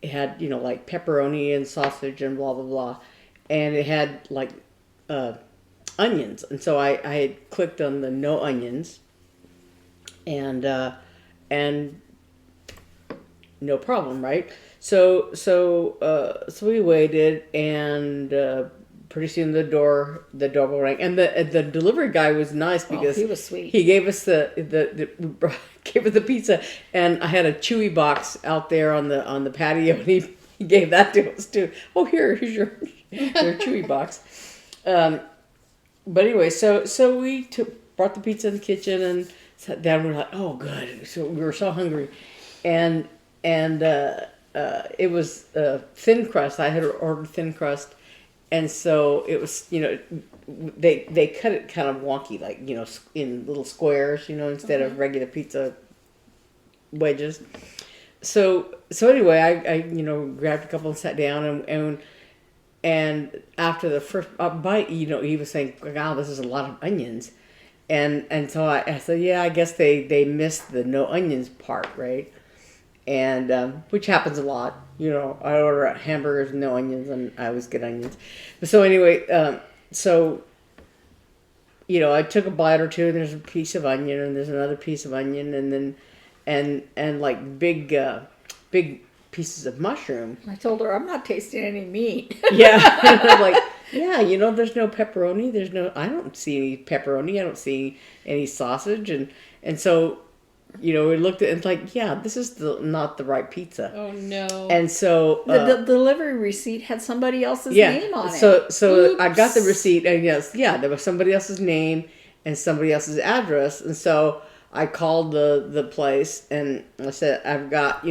it had like pepperoni and sausage and blah blah blah, and it had like onions, and so I had clicked on the no onions, and no problem, right? So we waited, and pretty soon the doorbell rang, and the delivery guy was nice because
he was sweet.
He gave us gave us the pizza, and I had a Chewy box out there on the patio, and he gave that to us too. Oh, here's your Chewy box. But anyway, so we brought the pizza in the kitchen and sat down. We're like, oh, good. So we were so hungry, and it was thin crust. I had ordered thin crust, and so it was they cut it kind of wonky, like in little squares, instead of regular pizza wedges. So anyway, I grabbed a couple and sat down, and after the first bite, he was saying, wow, this is a lot of onions. And so I said, yeah, I guess they missed the no onions part, right? And which happens a lot. I order hamburgers with no onions, and I always get onions. But so anyway, I took a bite or two, and there's a piece of onion, and there's another piece of onion, and then and like big pieces of mushroom.
I told her I'm not tasting any meat.
Yeah, and I'm like, yeah, there's no pepperoni. I don't see any pepperoni. I don't see any sausage, and so we looked at it and like, yeah, this is not the right pizza.
Oh no.
And so
The delivery receipt had somebody else's name on it.
So I got the receipt, and yes, there was somebody else's name and somebody else's address, and so I called the place and I said, I've got,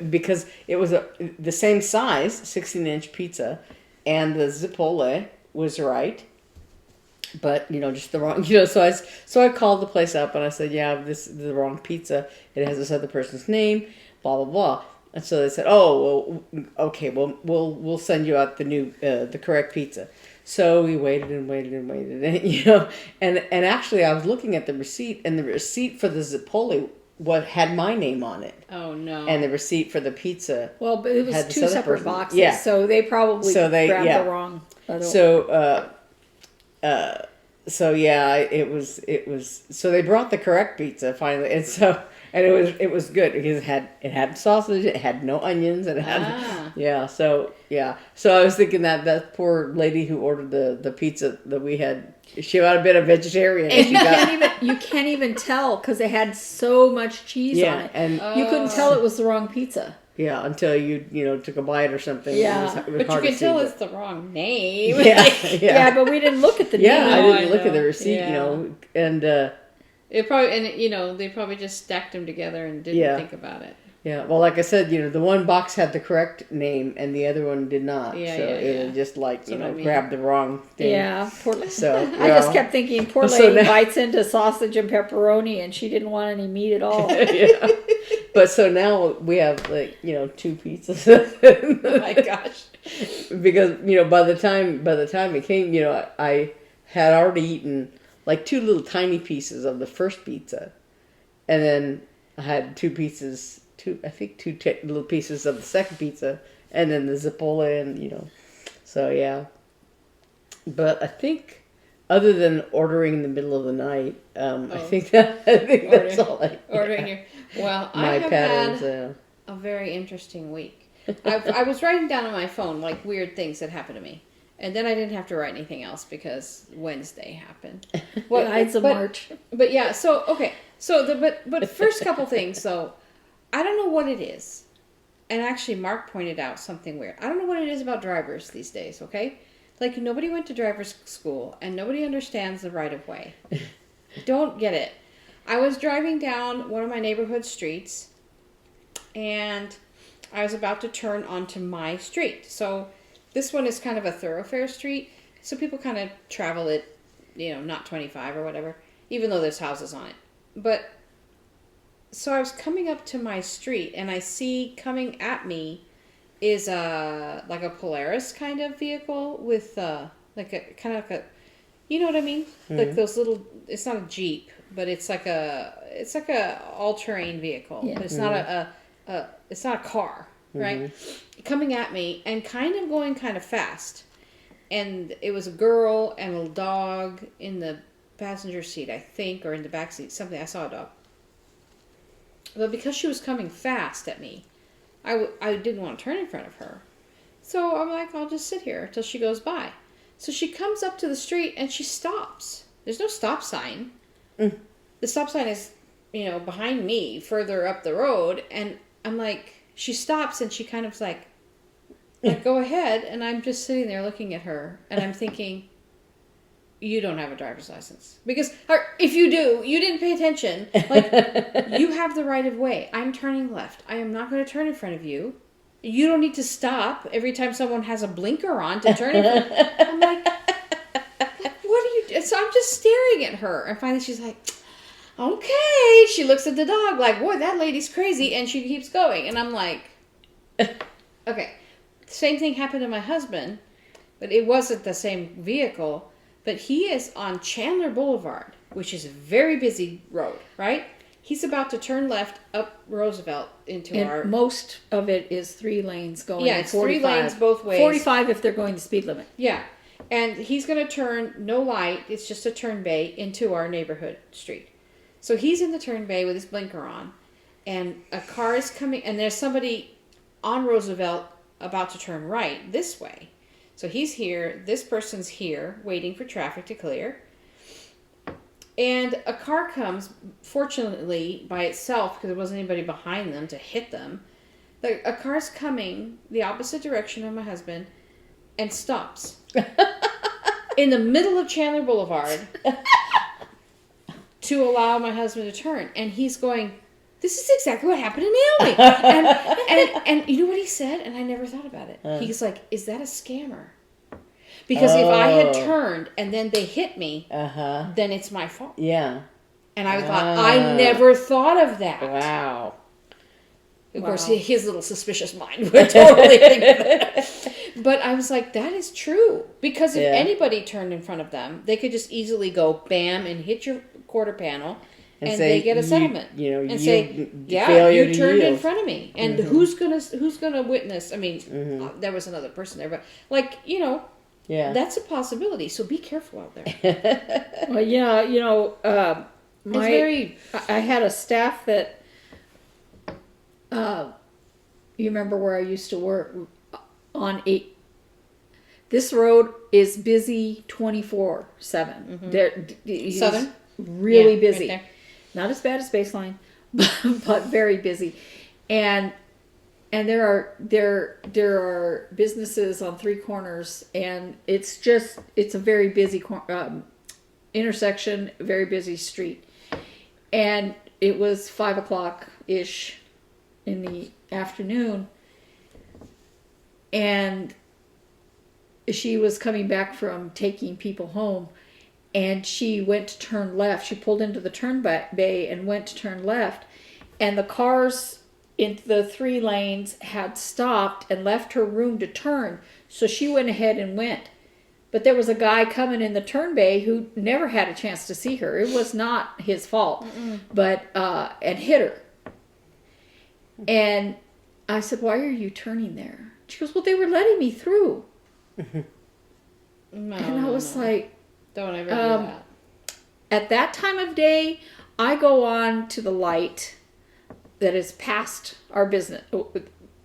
because it was the same size, 16-inch pizza, and the Zippole was right, but just the wrong. So I called the place up and I said, yeah, this is the wrong pizza. It has this other person's name, blah blah blah. And so they said, oh well, okay, well we'll send you out the correct pizza. So we waited and waited and waited, and actually I was looking at the receipt, and the receipt for the Zippole had my name on it.
Oh no.
And the receip for the pizza.
Well, but it was two separate boxes,
yeah.
So they probably grabbed the wrong.
It was. So they brought the correct pizza finally, and it was good because it had sausage, it had no onions, and it had So I was thinking that poor lady who ordered the pizza that we had, she might have been a vegetarian.
And you can't even tell because it had so much cheese on it,
and
you couldn't tell it was the wrong pizza.
Yeah, until you took a bite or something.
Yeah,
it was
but you can tell it's the wrong name.
Yeah, but we didn't look at the name.
Yeah, I didn't look at the receipt. And
it probably they probably just stacked them together and didn't think about it.
Yeah, well, like I said, the one box had the correct name and the other one did not. It just grabbed the wrong thing.
Yeah,
so
I just kept thinking, poor lady bites into sausage and pepperoni and she didn't want any meat at all.
Yeah. But so now we have 2 pizzas.
Oh my gosh!
Because by the time it came, I had already eaten 2 little tiny pieces of the first pizza, and then I had 2 pieces. Two little pieces of the second pizza, and then the Zippole, and so yeah. But I think, other than ordering in the middle of the night, I think that's all.
Ordering your I have had a very interesting week. I was writing down on my phone weird things that happened to me, and then I didn't have to write anything else because Wednesday happened.
Guides of March.
But yeah, so okay, but first couple things though. I don't know what it is. And actually, Mark pointed out something weird. I don't know what it is about drivers these days, okay? Nobody went to driver's school, and nobody understands the right-of-way. Don't get it. I was driving down one of my neighborhood streets, and I was about to turn onto my street. So this one is kind of a thoroughfare street, so people kind of travel it, not 25 or whatever, even though there's houses on it. But so I was coming up to my street, and I see coming at me is a Polaris kind of vehicle with a you know what I mean?
Mm-hmm.
Those little. It's not a Jeep, but it's like a all-terrain vehicle.
Yeah.
It's not it's not a car, right? Coming at me and kind of going kind of fast, and it was a girl and a little dog in the passenger seat, I think, or in the back seat. Something. I saw a dog. But because she was coming fast at me, I didn't want to turn in front of her. So I'm like, I'll just sit here till she goes by. So she comes up to the street and she stops. There's no stop sign.
Mm.
The stop sign is, behind me, further up the road. And I'm like, she stops and she kind of like, go ahead. And I'm just sitting there looking at her. And I'm thinking, you don't have a driver's license. Because if you do, you didn't pay attention. You have the right of way. I'm turning left. I am not going to turn in front of you. You don't need to stop every time someone has a blinker on to turn in front. I'm like, what are you doing? So I'm just staring at her. And finally she's like, okay. She looks at the dog like, boy, that lady's crazy. And she keeps going. And I'm like, okay. Same thing happened to my husband. But it wasn't the same vehicle. But he is on Chandler Boulevard, which is a very busy road, right? He's about to turn left up Roosevelt into
and most of it is 3 lanes going.
Yeah, it's 3 lanes both ways.
45 if they're going the speed limit.
Yeah. And he's going to turn, no light, it's just a turn bay into our neighborhood street. So he's in the turn bay with his blinker on. And a car is coming, and there's somebody on Roosevelt about to turn right this way. So he's here, this person's here, waiting for traffic to clear. And a car comes, fortunately, by itself, because there wasn't anybody behind them to hit them. A car's coming the opposite direction of my husband and stops in the middle of Chandler Boulevard to allow my husband to turn. And he's going, this is exactly what happened to Naomi. And you know what he said? And I never thought about it. He's like, is that a scammer? Because if I had turned and then they hit me, then it's my fault.
Yeah.
And I thought, I never thought of that.
Wow.
Of course, his little suspicious mind would totally think of that. But I was like, that is true. Because if anybody turned in front of them, they could just easily go bam and hit your quarter panel, and say, they get a settlement.
And
say, yeah, you turned in front of me. And who's gonna witness? I mean, there was another person there, but like, that's a possibility. So be careful out there.
Well, I had a staff that, you remember where I used to work on this road is busy 24/7.
Southern?
Really busy.
Right there.
Not as bad as Baseline, but very busy. And there are businesses on three corners, and it's a very busy intersection, very busy street. And it was 5:00-ish in the afternoon, and she was coming back from taking people home, and she went to turn left. She pulled into the turn bay and went to turn left, and the cars in the 3 lanes had stopped and left her room to turn, so she went ahead and went. But there was a guy coming in the turn bay who never had a chance to see her. It was not his fault, but and hit her. And I said, why are you turning there? She goes, well, they were letting me through. And I was like,
don't ever do that.
At that time of day, I go on to the light that is past our business.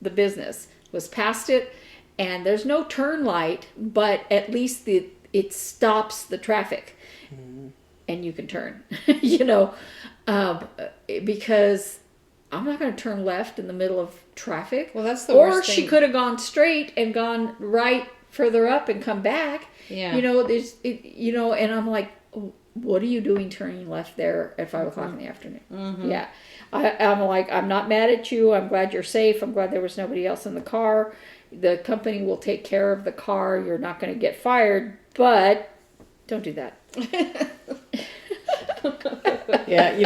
The business was past it, and there's no turn light, but at least it stops the traffic, and you can turn. Because I'm not going to turn left in the middle of traffic.
Well, that's the worst thing.
Or she could have gone straight and gone right further up and come back.
Yeah.
And I'm like, what are you doing turning left there at 5:00 in the afternoon? Yeah. I'm like, I'm not mad at you. I'm glad you're safe. I'm glad there was nobody else in the car. The company will take care of the car. You're not going to get fired, but don't do that.
Yeah,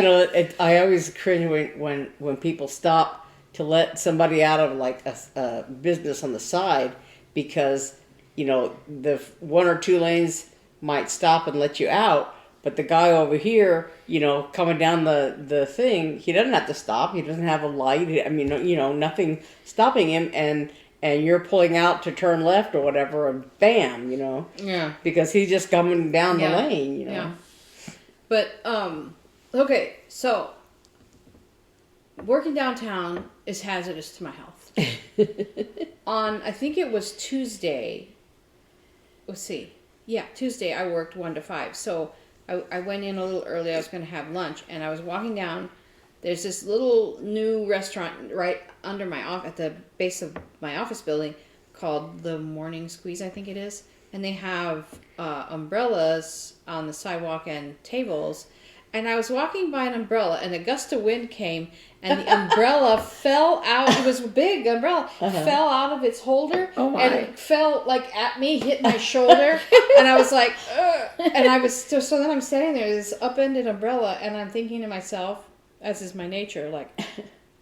I always cringe when people stop to let somebody out of like a business on the side, because the 1 or 2 lanes might stop and let you out, but the guy over here, coming down the thing, he doesn't have to stop. He doesn't have a light. I mean, nothing stopping him, and you're pulling out to turn left or whatever, and bam,
Yeah.
because he's just coming down the lane,
Yeah. But okay, so working downtown is hazardous to my health. I think it was Tuesday. Let's see. Yeah, Tuesday I worked 1 to 5. So I went in a little early. I was going to have lunch, and I was walking down. There's this little new restaurant right under at the base of my office building called the Morning Squeeze, I think it is. And they have umbrellas on the sidewalk and tables. And I was walking by an umbrella, and a gust of wind came, and the umbrella fell out. It was a big umbrella. Fell out of its holder, and fell like at me, hit my shoulder, and I was like, ugh. And I was so then I'm standing there, this upended umbrella, and I'm thinking to myself, as is my nature, like,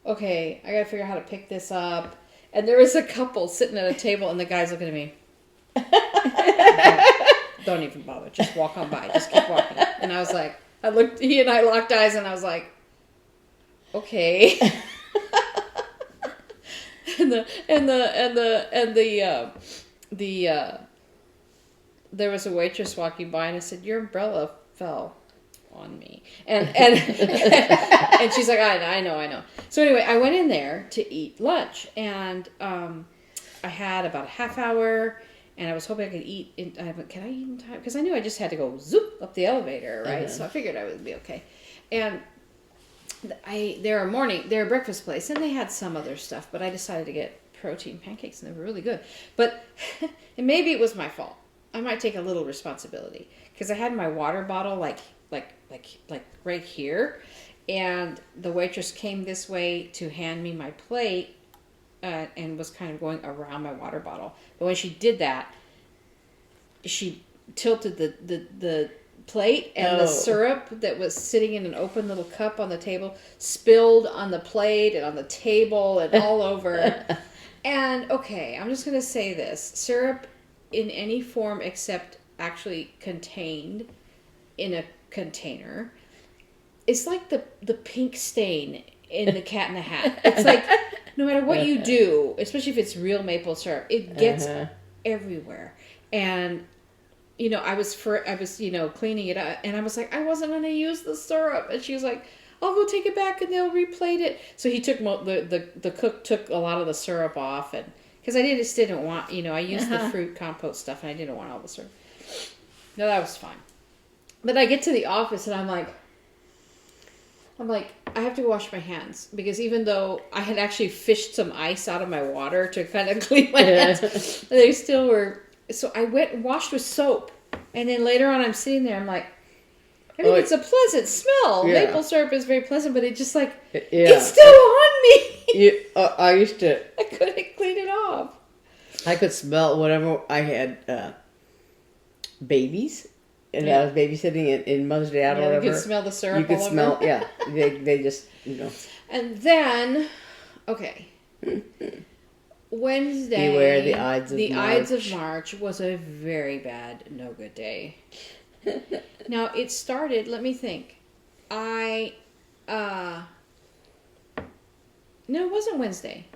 okay, I gotta figure out how to pick this up. And there was a couple sitting at a table, and the guy's looking at me. Don't even bother. Just walk on by. Just keep walking. And I was like, he and I locked eyes, and I was like, okay. There was a waitress walking by, and I said, your umbrella fell on me. And and she's like, I know. So anyway, I went in there to eat lunch, and I had about a half hour, and I was hoping I could eat. Can I eat in time? Because I knew I just had to go zoop up the elevator, right? So I figured I would be okay. And they're a breakfast place, and they had some other stuff, but I decided to get protein pancakes, and they were really good. But and maybe it was my fault. I might take a little responsibility because I had my water bottle like right here, and the waitress came this way to hand me my plate, and was kind of going around my water bottle. But when she did that, she tilted the plate, and the syrup that was sitting in an open little cup on the table spilled on the plate and on the table and all over. And okay, I'm just going to say this. Syrup in any form except actually contained in a container, it's like the pink stain in the Cat in the Hat. It's like no matter what you do, especially if it's real maple syrup, it gets everywhere. And I was cleaning it up, and I was like, I wasn't going to use the syrup, and she was like, I'll go take it back and they'll replate it. So he took the cook took a lot of the syrup off, and because I just didn't want, I used the fruit compote stuff, and I didn't want all the syrup. No, that was fine. But I get to the office, and I'm like, I have to wash my hands, because even though I had actually fished some ice out of my water to kind of clean my hands, they still were. So I went and washed with soap, and then later on I'm sitting there, I'm like, it's a pleasant smell. Yeah. Maple syrup is very pleasant, but it just it's still on me. I couldn't clean it off.
I could smell whatever I had babies, and I was babysitting in Mother's Day out or whatever.
You could smell the syrup.
You could smell, They just,
And then, okay. Wednesday,
beware the Ides of March.
The Ides of March was a very bad, no good day. Now, it started, let me think. No, it wasn't Wednesday.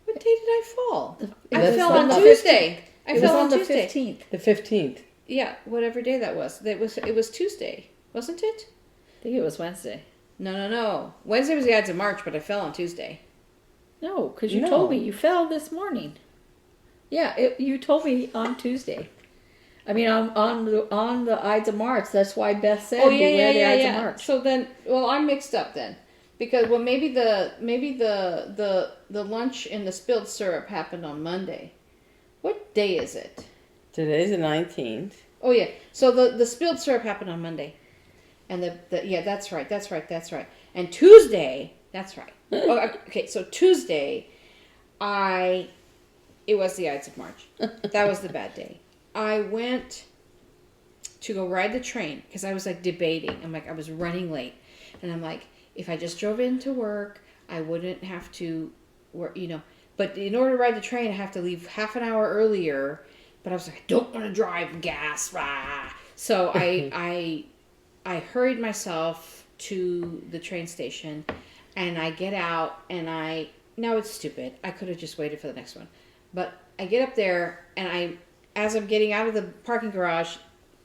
What day did I fall? I fell on Tuesday. I fell on Tuesday.
15th.
The 15th.
Yeah, whatever day that was. It was Tuesday, wasn't it?
I think it was Wednesday.
No. Wednesday was the Ides of March, but I fell on Tuesday.
No, because you told me you fell this morning. Yeah, you told me on Tuesday. I mean, on the Ides of March. That's why Beth said beware the Ides of March.
So then, I'm mixed up then, because maybe the lunch in the spilled syrup happened on Monday. What day is it?
Today's the 19th.
Oh yeah, so the spilled syrup happened on Monday, and that's right. And Tuesday, that's right. Okay, so Tuesday, it was the Ides of March. That was the bad day. I went to go ride the train because I was debating. I was running late, and I'm like, if I just drove into work, I wouldn't have to work, But in order to ride the train, I have to leave half an hour earlier. But I was like, I don't want to drive gas. Rah. So I hurried myself to the train station, and I get out, and now it's stupid. I could have just waited for the next one. But I get up there, and as I'm getting out of the parking garage,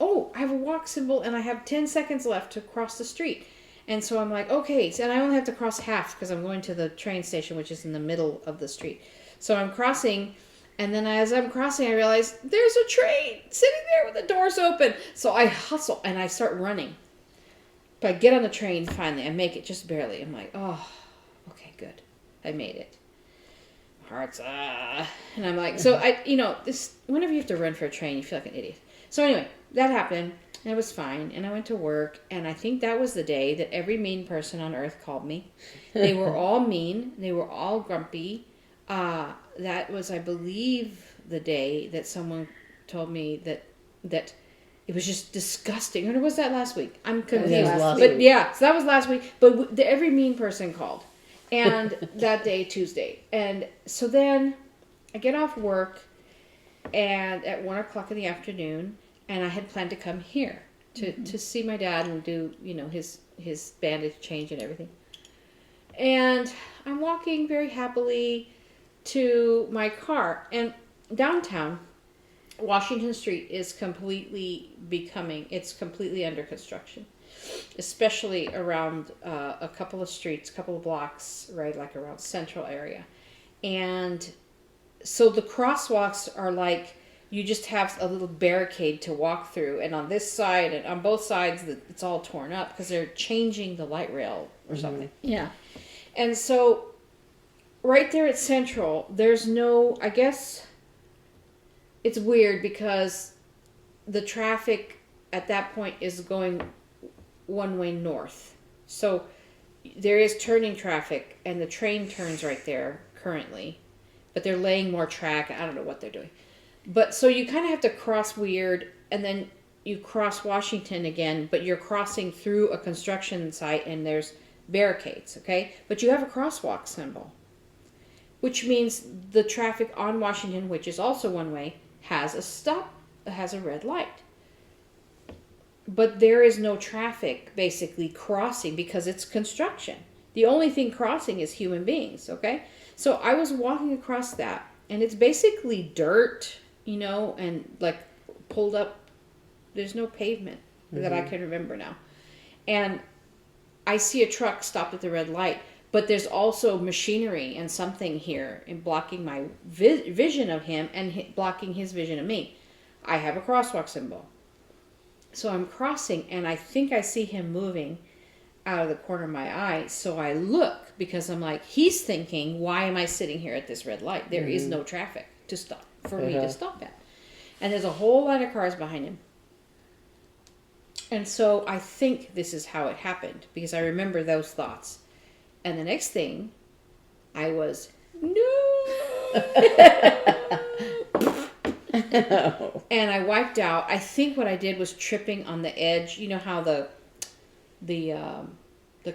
I have a walk symbol, and I have 10 seconds left to cross the street. And so I'm like, okay, and I only have to cross half because I'm going to the train station, which is in the middle of the street. So I'm crossing, and then as I'm crossing, I realize there's a train sitting there with the doors open. So I hustle, and I start running. But I get on the train finally. I make it just barely. I'm like, oh, okay, good. I made it. Hearts, and I'm like, so this, whenever you have to run for a train, you feel like an idiot. So anyway, that happened, and it was fine, and I went to work, and I think that was the day that every mean person on earth called me. They were all mean. They were all grumpy. That was, I believe, the day that someone told me that it was just disgusting. Or was that last week? I'm confused. But yeah, so that was last week. But every mean person called. And that day, Tuesday. And so then I get off work and at 1 o'clock in the afternoon, and I had planned to come here to see my dad and do, his bandage change and everything. And I'm walking very happily to my car. And downtown, Washington Street is completely under construction. Especially around a couple of streets, couple of blocks, right, around Central area. And so the crosswalks are like, you just have a little barricade to walk through, and on this side and on both sides, it's all torn up because they're changing the light rail or something.
Yeah.
And so, right there at Central, there's no, I guess, it's weird because the traffic at that point is going one way north. So, there is turning traffic, and the train turns right there currently, but they're laying more track. I don't know what they're doing. But so you kind of have to cross Weird, and then you cross Washington again, but you're crossing through a construction site, and there's barricades, okay? But you have a crosswalk symbol, which means the traffic on Washington, which is also one way, has a red light. But there is no traffic basically crossing because it's construction. The only thing crossing is human beings, okay? So I was walking across that, and it's basically dirt, you know, and like pulled up. There's no pavement that I can remember now. And I see a truck stopped at the red light, but there's also machinery and something here and blocking my vision of him and blocking his vision of me. I have a crosswalk symbol. So I'm crossing, and I think I see him moving out of the corner of my eye. So I look because I'm like, he's thinking, why am I sitting here at this red light? There is no traffic to stop for me to stop at. And there's a whole line of cars behind him. And so I think this is how it happened because I remember those thoughts. And the next thing, I was, no. And I wiped out. I think what I did was tripping on the edge. You know how the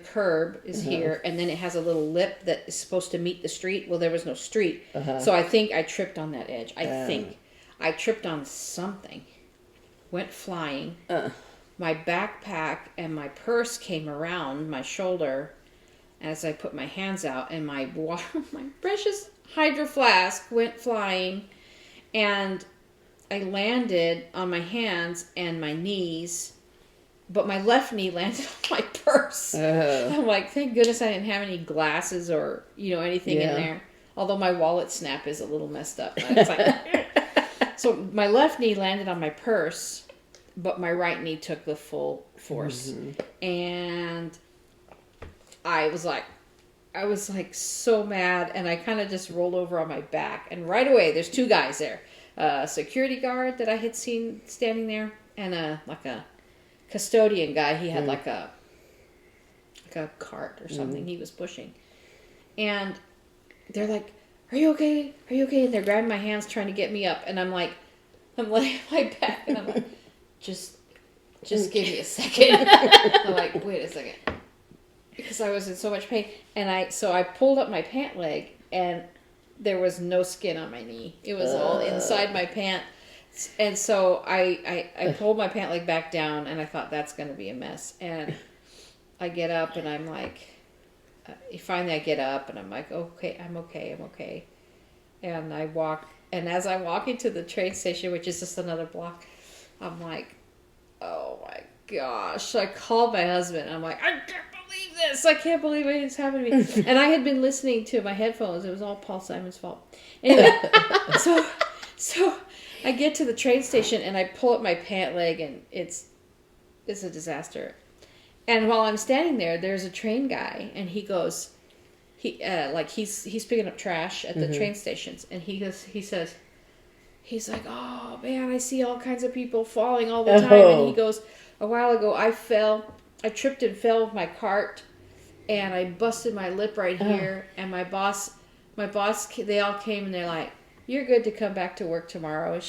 curb is here, and then it has a little lip that is supposed to meet the street. Well, there was no street, so I think I tripped on that edge. I think I tripped on something, went flying. My backpack and my purse came around my shoulder as I put my hands out, and my precious Hydro Flask went flying, and I landed on my hands and my knees, but my left knee landed on my purse. I'm like, thank goodness I didn't have any glasses or, you know, anything in there. Although my wallet snap is a little messed up. It's like, so my left knee landed on my purse, but my right knee took the full force. And I was like so mad, and I kind of just rolled over on my back. And right away, there's two guys there. A security guard that I had seen standing there, and a custodian guy. He had like a cart or something he was pushing. And they're like, are you okay? Are you okay? And they're grabbing my hands trying to get me up. And I'm laying on my back, and I'm like, just give me a second. I'm like, wait a second. Because I was in so much pain. And I pulled up my pant leg, and there was no skin on my knee. It was all inside my pant. And so I pulled my pant leg back down, and I thought that's going to be a mess. And I get up, and I'm like, finally I get up, and I'm like, okay, I'm okay. And I walk, and as I'm walking to the train station, which is just another block, I'm like, oh my gosh. So I called my husband, and I'm like, I can't believe this. I can't believe it's happened to me. And I had been listening to my headphones. It was all Paul Simon's fault. Anyway, so I get to the train station, and I pull up my pant leg, and it's a disaster. And while I'm standing there, there's a train guy, and he goes, he's picking up trash at the train stations, and he's like, oh man, I see all kinds of people falling all the time. And he goes, a while ago I tripped and fell with my cart, and I busted my lip right here. And my boss, they all came, and they're like, you're good to come back to work tomorrow. And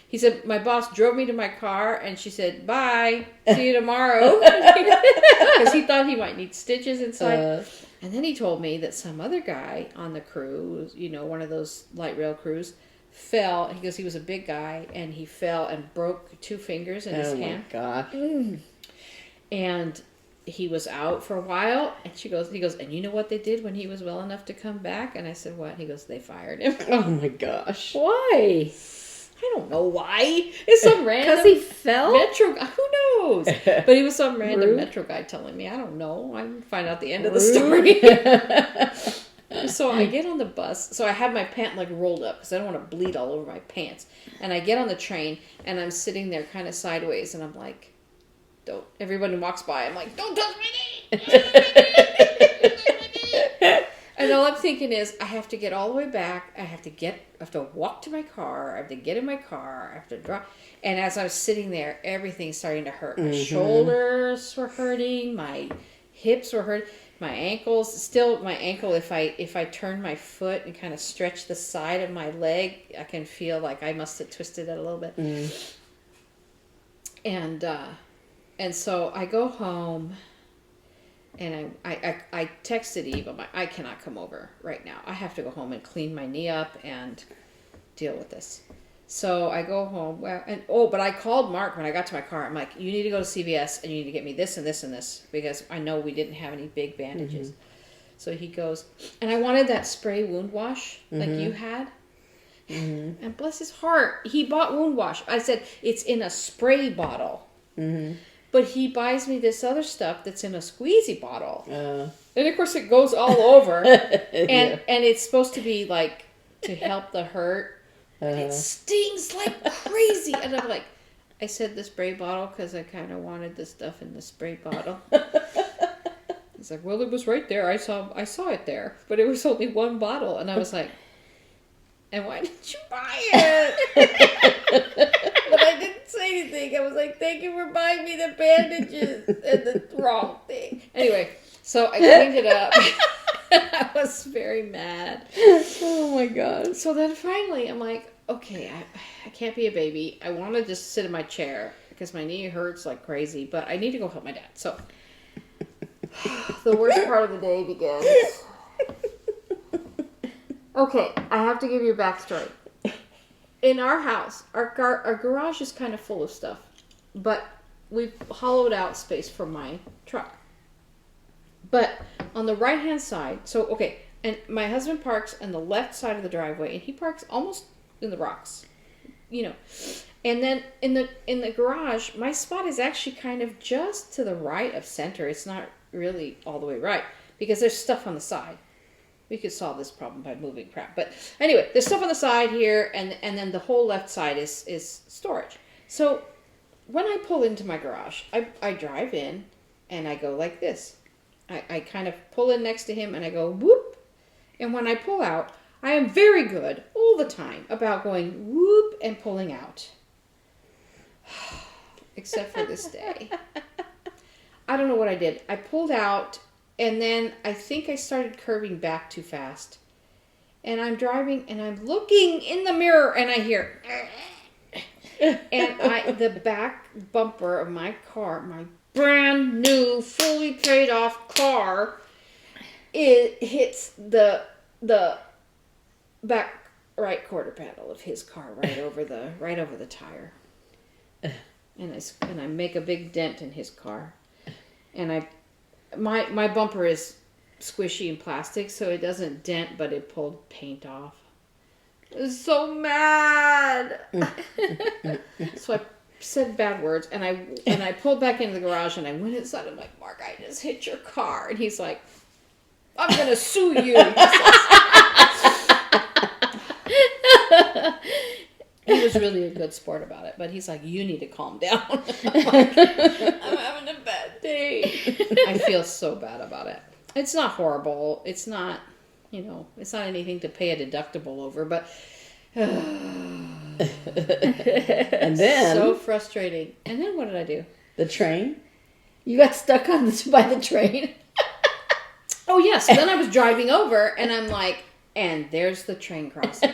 he said, my boss drove me to my car, and she said, bye, see you tomorrow. Because he thought he might need stitches inside. And then he told me that some other guy on the crew, you know, one of those light rail crews, fell. He goes, he was a big guy, and he fell and broke 2 fingers in his hand. Oh my gosh. And he was out for a while, and he goes, and you know what they did when he was well enough to come back? And I said, what? He goes, they fired him.
Oh my gosh.
Why?
I don't know why. It's some random...
Because he fell?
Metro guy. Who knows? But he was some random Metro guy telling me. I don't know. I find out the end of the story. So I get on the bus. So I have my pant leg rolled up because I don't want to bleed all over my pants. And I get on the train and I'm sitting there kind of sideways and I'm like, don't. Everybody walks by. I'm like, don't touch me. And all I'm thinking is, I have to get all the way back. I have to walk to my car. I have to get in my car. I have to drive. And as I was sitting there, everything's starting to hurt. My shoulders were hurting. My hips were hurting. My ankles. Still, my ankle, if I turn my foot and kind of stretch the side of my leg, I can feel like I must have twisted it a little bit. And so I go home. And I texted Eve, I'm like, I cannot come over right now. I have to go home and clean my knee up and deal with this. So I go home. But I called Mark when I got to my car. I'm like, you need to go to CVS and you need to get me this and this and this because I know we didn't have any big bandages. So he goes, and I wanted that spray wound wash like you had. And bless his heart, he bought wound wash. I said, it's in a spray bottle. But he buys me this other stuff that's in a squeezy bottle. And of course it goes all over. And it's supposed to be like to help the hurt. It stings like crazy. And I'm like, I said the spray bottle because I kind of wanted the stuff in the spray bottle. He's like, well, it was right there. I saw it there. But it was only one bottle. And I was like, and why didn't you buy it? But I didn't say anything. I was like, thank you for buying me the bandages and the wrong thing. Anyway, so I cleaned it up. I was very mad.
Oh my God.
So then finally I'm like, okay, I can't be a baby. I want to just sit in my chair because my knee hurts like crazy, but I need to go help my dad. So the worst part of the day begins. Okay, I have to give you a backstory. In our house, our garage is kind of full of stuff, but we've hollowed out space for my truck. But on the right-hand side, and my husband parks on the left side of the driveway, and he parks almost in the rocks, And then in the garage, my spot is actually kind of just to the right of center. It's not really all the way right because there's stuff on the side. We could solve this problem by moving crap. But anyway, there's stuff on the side here, and then the whole left side is storage. So when I pull into my garage, I drive in, and I go like this. I kind of pull in next to him, and I go whoop. And when I pull out, I am very good all the time about going whoop and pulling out. Except for this day. I don't know what I did. I pulled out, and then I think I started curving back too fast. And I'm driving, and I'm looking in the mirror, and I hear... And the back bumper of my car, my brand new, fully paid off car, it hits the back right quarter panel of his car right over the tire. And I make a big dent in his car. And my bumper is squishy and plastic, so it doesn't dent, but it pulled paint off. I was so mad. So I said bad words, and I pulled back into the garage, and I went inside. I'm like, Mark, I just hit your car. And he's like, I'm going to sue you. He was really a good sport about it, but he's like, you need to calm down. I'm like, I'm having a bad day. I feel so bad about it. It's not horrible. It's not, it's not anything to pay a deductible over, but
and then
so frustrating. And then what did I do?
The train?
You got stuck by the train.
Oh yes. Then I was driving over, and I'm like, and there's the train crossing.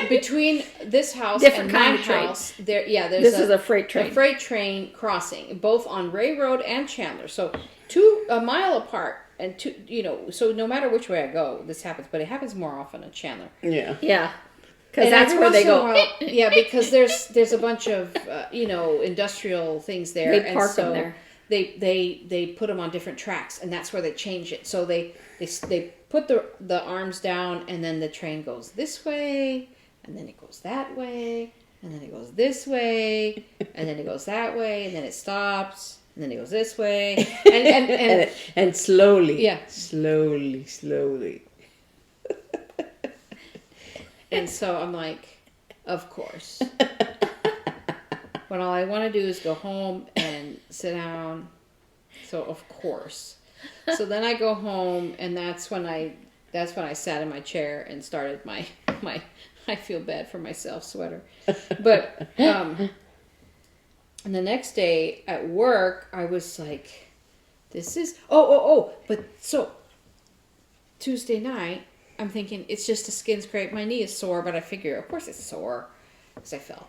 Between this house and my house, this
is a freight train.
A freight train crossing, both on Ray Road and Chandler. So a mile apart, and so no matter which way I go, this happens. But it happens more often at Chandler.
Yeah.
Yeah. Because that's where they go.
Yeah, because there's a bunch of industrial things there.
They park them there.
They put them on different tracks, and that's where they change it. So they put the arms down, and then the train goes this way, and then it goes that way, and then it goes this way, and then it goes that way, and then it stops, and then it goes this way, and
and slowly,
yeah,
slowly.
And so I'm like, of course. When all I want to do is go home and sit down. So of course. So then I go home, and that's when I sat in my chair and started my I feel bad for myself sweater. But and the next day at work, I was like, this is but so Tuesday night, I'm thinking it's just a skin scrape. My knee is sore, but I figure, of course it's sore because I fell.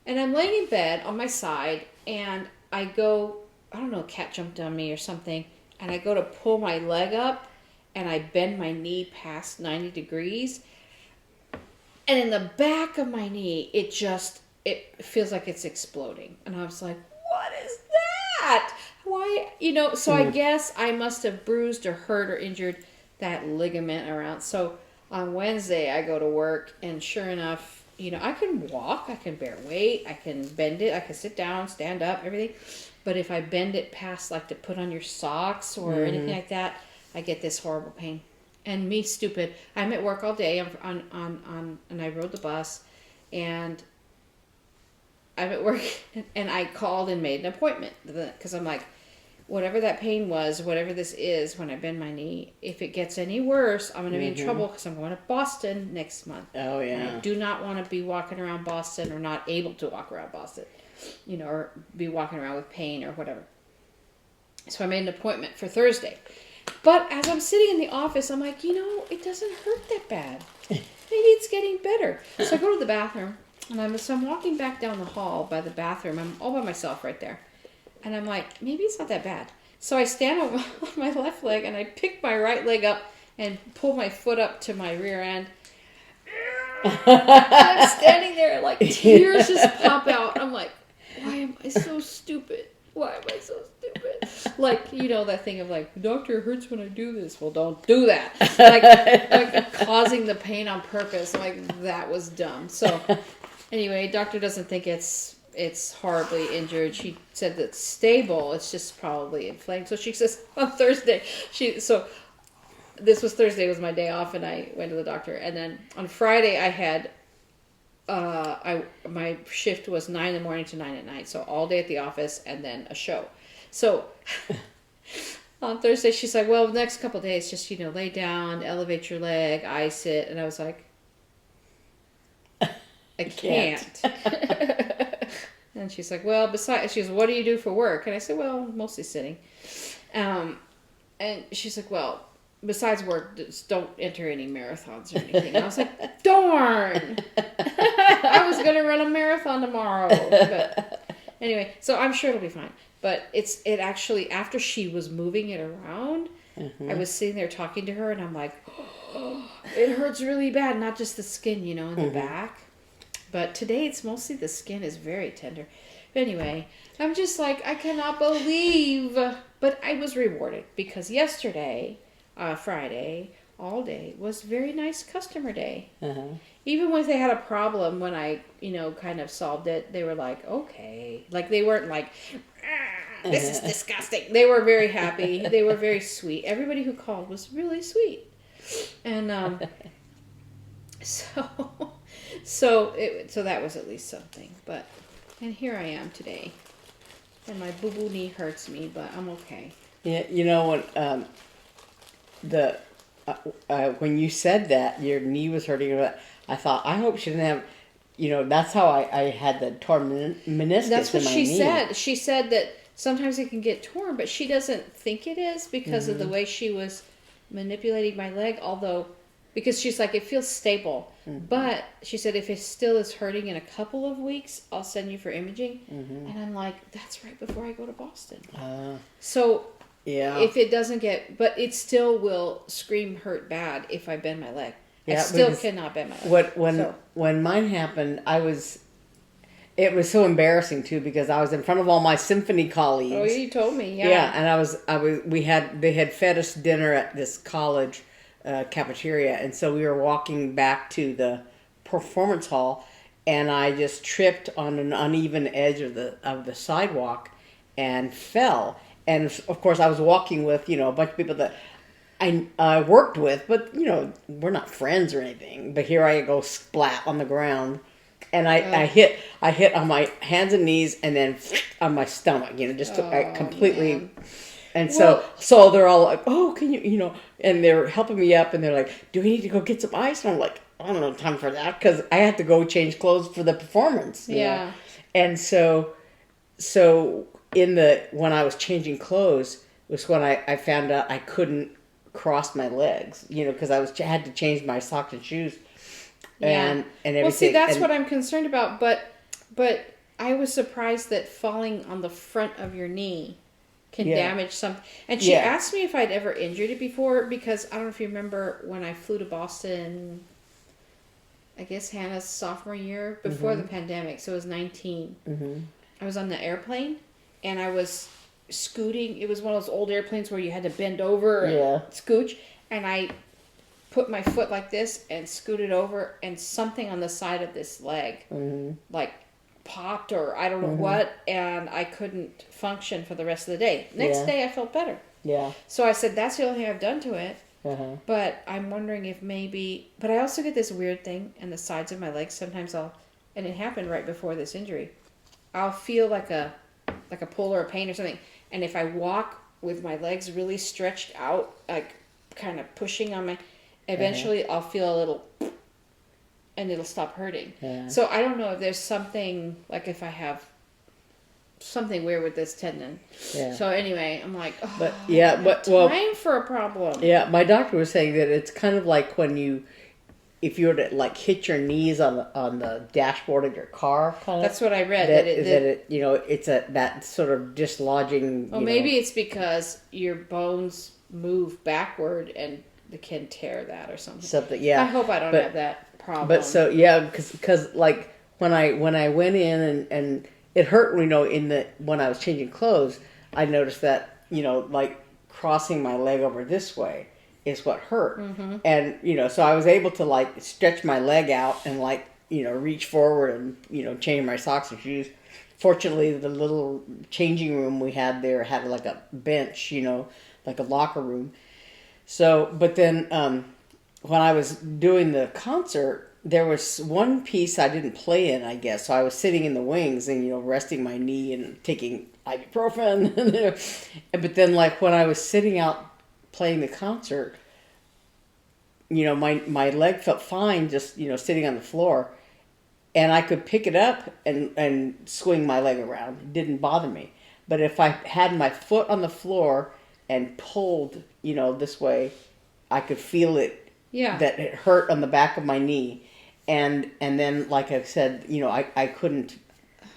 And I'm laying in bed on my side, and I go, I don't know, a cat jumped on me or something, and I go to pull my leg up, and I bend my knee past 90 degrees. And in the back of my knee, it feels like it's exploding. And I was like, what is that? Why? So I guess I must have bruised or hurt or injured that ligament around. So on Wednesday, I go to work, and sure enough, I can walk, I can bear weight, I can bend it, I can sit down, stand up, everything. But if I bend it past, like, to put on your socks or anything like that, I get this horrible pain. And me, stupid, I'm at work all day and I rode the bus, and I'm at work, and I called and made an appointment because I'm like, whatever that pain was, whatever this is, when I bend my knee, if it gets any worse, I'm going to be in trouble because I'm going to Boston next month.
Oh, yeah.
And I do not want to be walking around Boston, or not able to walk around Boston, or be walking around with pain or whatever. So I made an appointment for Thursday. But as I'm sitting in the office, I'm like, it doesn't hurt that bad. Maybe it's getting better. So I go to the bathroom, and I'm walking back down the hall by the bathroom. I'm all by myself right there. And I'm like, maybe it's not that bad. So I stand on my left leg, and I pick my right leg up and pull my foot up to my rear end. And I'm standing there, like, tears just pop out. I'm like, why am I so stupid? Why am I so stupid? Like, that thing of like, doctor, it hurts when I do this. Well, don't do that. Like causing the pain on purpose. Like, that was dumb. So anyway, doctor doesn't think it's horribly injured. She said that it's stable. It's just probably inflamed. So she says on Thursday, this was Thursday, was my day off, and I went to the doctor. And then on Friday, I had, my shift was 9 in the morning to 9 at night. So all day at the office, and then a show. So on Thursday, she's like, well, the next couple of days, just, lay down, elevate your leg, ice it. And I was like, I can't. And she's like, well, she goes, what do you do for work? And I said, well, mostly sitting. And she's like, well, besides work, just don't enter any marathons or anything. And I was like, darn! I was going to run a marathon tomorrow. But anyway, so I'm sure it'll be fine. But it actually, after she was moving it around, I was sitting there talking to her, and I'm like, oh, it hurts really bad. Not just the skin, in the back. But today it's mostly the skin is very tender. But anyway, I'm just like, I cannot believe. But I was rewarded because yesterday, Friday, all day, was very nice customer day. Even when they had a problem, when I, kind of solved it, they were like, okay. Like, they weren't like, this is disgusting. They were very happy. They were very sweet. Everybody who called was really sweet. And so that was at least something. And here I am today. And my boo-boo knee hurts me, but I'm okay.
Yeah, when you said that your knee was hurting, I thought, I hope she didn't have, that's how I had the torn meniscus.
That's what
in my
she
knee.
said. She said that sometimes it can get torn, but she doesn't think it is because of the way she was manipulating my leg, because she's like, it feels stable. But she said, if it still is hurting in a couple of weeks, I'll send you for imaging. And I'm like, that's right before I go to Boston. So
yeah,
if it doesn't but it still will scream hurt bad if I bend my leg. I still cannot bend my leg.
When mine happened, it was so embarrassing too, because I was in front of all my symphony colleagues.
Oh, you told me, yeah.
Yeah, and they had fed us dinner at this college cafeteria, and so we were walking back to the performance hall, and I just tripped on an uneven edge of the sidewalk, and fell. And of course, I was walking with, a bunch of people that I worked with, but, we're not friends or anything. But here I go splat on the ground. And I hit on my hands and knees and then on my stomach, just completely. Man. And so they're all like, oh, can you, and they're helping me up and they're like, do we need to go get some ice? And I'm like, I don't have time for that because I had to go change clothes for the performance.
Yeah.
And so when I was changing clothes was when I found out I couldn't cross my legs, because I had to change my socks and shoes.
Yeah.
And everything.
Well, see, that's what I'm concerned about. But I was surprised that falling on the front of your knee can damage something. And she asked me if I'd ever injured it before because I don't know if you remember when I flew to Boston, I guess Hannah's sophomore year before the pandemic. So it was 19. Mm-hmm. I was on the airplane and I was scooting. It was one of those old airplanes where you had to bend over and scooch. And I put my foot like this and scooted over and something on the side of this leg like popped or I don't know what, and I couldn't function for the rest of the day. Next day I felt better. Yeah. So I said that's the only thing I've done to it. But I'm wondering if maybe, but I also get this weird thing in the sides of my legs. Sometimes and it happened right before this injury, I'll feel like a pull or a pain or something, and if I walk with my legs really stretched out, like kind of pushing on my, eventually I'll feel a little, and it'll stop hurting. So I don't know if there's something, like if I have something weird with this tendon. So anyway, I'm like, time for a problem.
Yeah, my doctor was saying that it's kind of like when if you were to like hit your knees on the dashboard of your car, kind of.
That's what I read.
It's that sort of dislodging.
Well, maybe it's because your bones move backward and they can tear that or something. I hope I don't have that problem.
But so because like when I went in and it hurt, when I was changing clothes, I noticed that, like crossing my leg over this way is what hurt. And, so I was able to like stretch my leg out and like, reach forward and, change my socks and shoes. Fortunately, the little changing room we had there had like a bench, like a locker room. So, but then when I was doing the concert, there was one piece I didn't play in, I guess. So I was sitting in the wings and, resting my knee and taking ibuprofen. But then, like, when I was sitting out playing the concert, my leg felt fine just, sitting on the floor. And I could pick it up and swing my leg around. It didn't bother me. But if I had my foot on the floor and pulled, this way, I could feel it. Yeah. That it hurt on the back of my knee. And then, like I said, I couldn't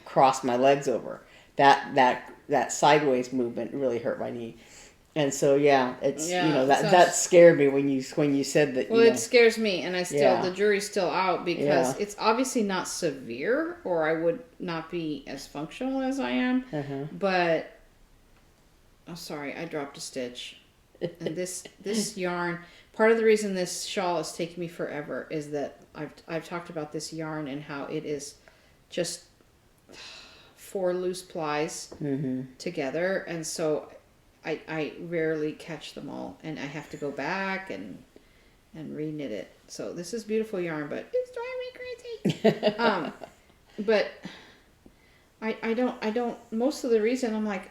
cross my legs over. That sideways movement really hurt my knee. And so, that scared me when you said that.
Well, it scares me, and the jury's still out because it's obviously not severe, or I would not be as functional as I am. But, sorry, I dropped a stitch. And this yarn, part of the reason this shawl is taking me forever is that I've talked about this yarn and how it is just 4 loose plies together, and so I rarely catch them all, and I have to go back and reknit it. So this is beautiful yarn, but it's driving me crazy. But I don't. Most of the reason I'm like,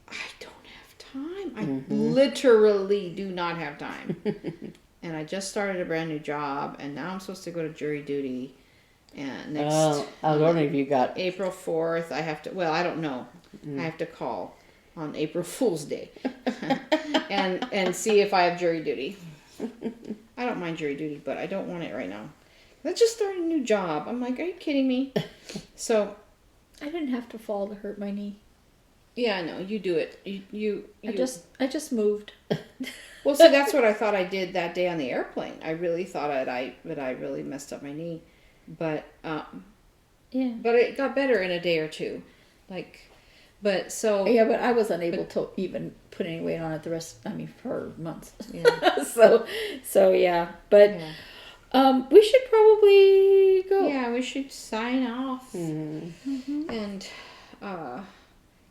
I don't have time. I literally do not have time. And I just started a brand new job, and now I'm supposed to go to jury duty. And next,
I was wondering if you got
April 4th. I have to. Well, I don't know. I have to call on April Fool's Day and see if I have jury duty. I don't mind jury duty, but I don't want it right now. Let's just start a new job. I'm like, are you kidding me? So,
I didn't have to fall to hurt my knee.
Yeah, no, you do it. You.
I just moved.
Well, so that's what I thought I did that day on the airplane. I really thought that I really messed up my knee, but but it got better in a day or two, but
I was unable to even put any weight on it for months. Yeah. so yeah, but we should probably go.
Yeah, we should sign off and.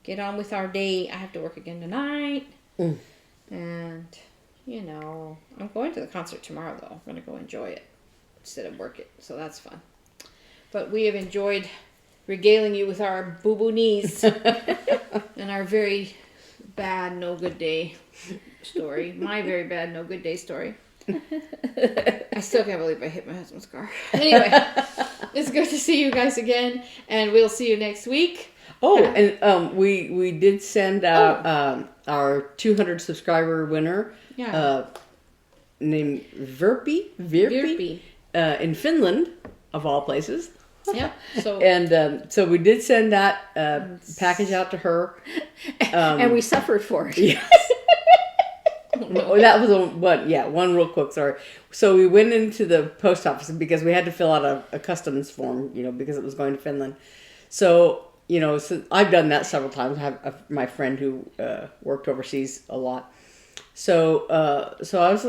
get on with our day. I have to work again tonight.
Mm.
And, you know, I'm going to the concert tomorrow, though. I'm going to go enjoy it instead of work it. So that's fun. But we have enjoyed regaling you with our boo-boo knees and our very bad, no good day story. My very bad, no good day story. I still can't believe I hit my husband's car. Anyway, it's good to see you guys again, and we'll see you next week.
Oh, and we did send out our 200 subscriber winner, named Virpi, in Finland, of all places.
Yeah. So
so we did send that package out to her,
and we suffered for it.
Yes. No, that was one real quick. Sorry. So we went into the post office because we had to fill out a customs form, because it was going to Finland. So, so I've done that several times. I have my friend who worked overseas a lot. So I was,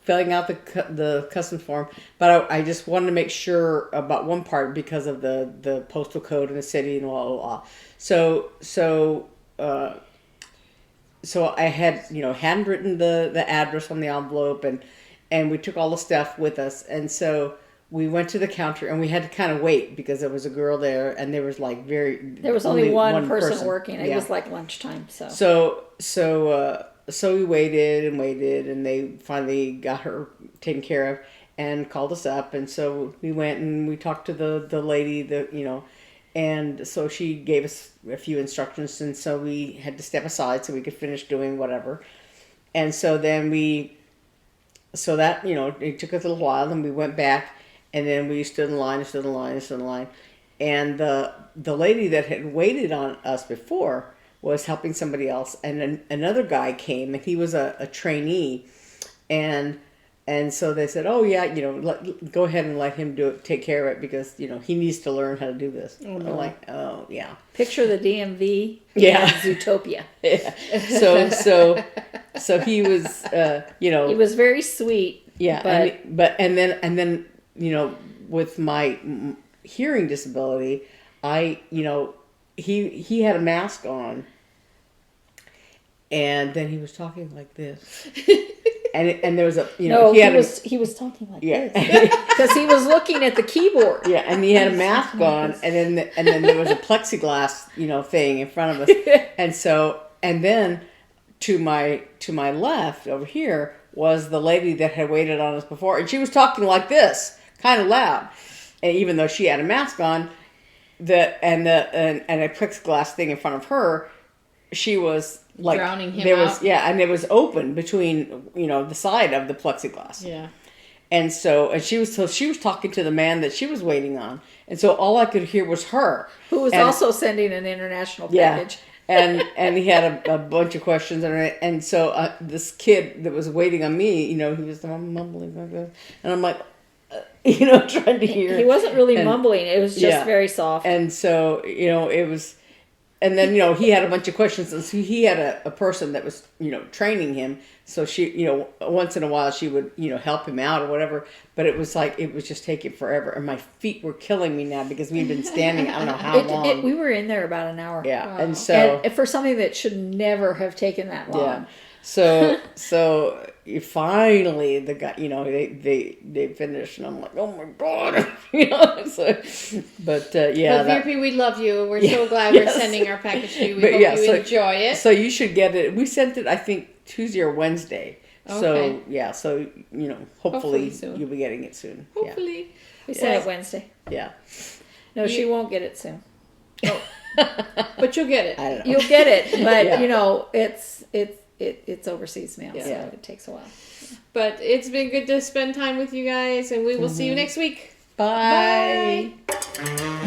filling out the customs form, but I just wanted to make sure about one part because of the postal code in the city and blah, blah, blah. So I had, handwritten the address on the envelope and we took all the stuff with us. And so we went to the counter and we had to kind of wait because there was a girl there and there was
there was only one person working. It was like lunchtime.
So we waited and they finally got her taken care of and called us up. And so we went and we talked to the lady, and so she gave us a few instructions, and so we had to step aside so we could finish doing whatever. And so then it took us a little while, and we went back, and then we stood in line. And the lady that had waited on us before was helping somebody else, and then another guy came, and he was a trainee, and so they said, "Oh yeah, go ahead and let him take care of it because he needs to learn how to do this."
Oh, no.
I'm like, "Oh yeah."
Picture the DMV.
Yeah.
Zootopia.
Yeah. So he was,
He was very sweet.
Yeah, and then with my hearing disability, he had a mask on, and then he was talking like this. And there was
he was talking like this because he was looking at the keyboard.
Yeah, and he had a mask on, and then there was a plexiglass thing in front of us, and then to my left over here was the lady that had waited on us before, and she was talking like this, kind of loud, and even though she had a mask on, and a plexiglass thing in front of her, she was like
drowning him out.
And it was open between the side of the plexiglass.
Yeah.
And she was talking to the man that she was waiting on, and so all I could hear was her,
who was also sending an international package.
and he had a bunch of questions, and so this kid that was waiting on me, he was mumbling like this, and I'm like, trying to hear.
He wasn't really mumbling; it was just very soft.
And so it was. And then, he had a bunch of questions. And so he had a person that was, training him. So she, once in a while she would, help him out or whatever. But it was just taking forever. And my feet were killing me now because we've been standing, I don't know how long.
We were in there about an hour.
Yeah.
Wow.
And so.
And for something that should never have taken that long.
Yeah. So finally the guy, they finished, and I'm like, oh my God, But
VP, we love you. We're so glad we're sending our package to you. We hope you enjoy it.
So you should get it. We sent it, I think, Tuesday or Wednesday.
Okay.
So hopefully you'll be getting it soon.
Hopefully.
Yeah. We sent it Wednesday.
Yeah.
No, she won't get it soon.
Oh. But you'll get it.
I don't know.
You'll get it, but it's overseas mail, so it takes a while.
But it's been good to spend time with you guys, and we will see you next week.
Bye.
Bye.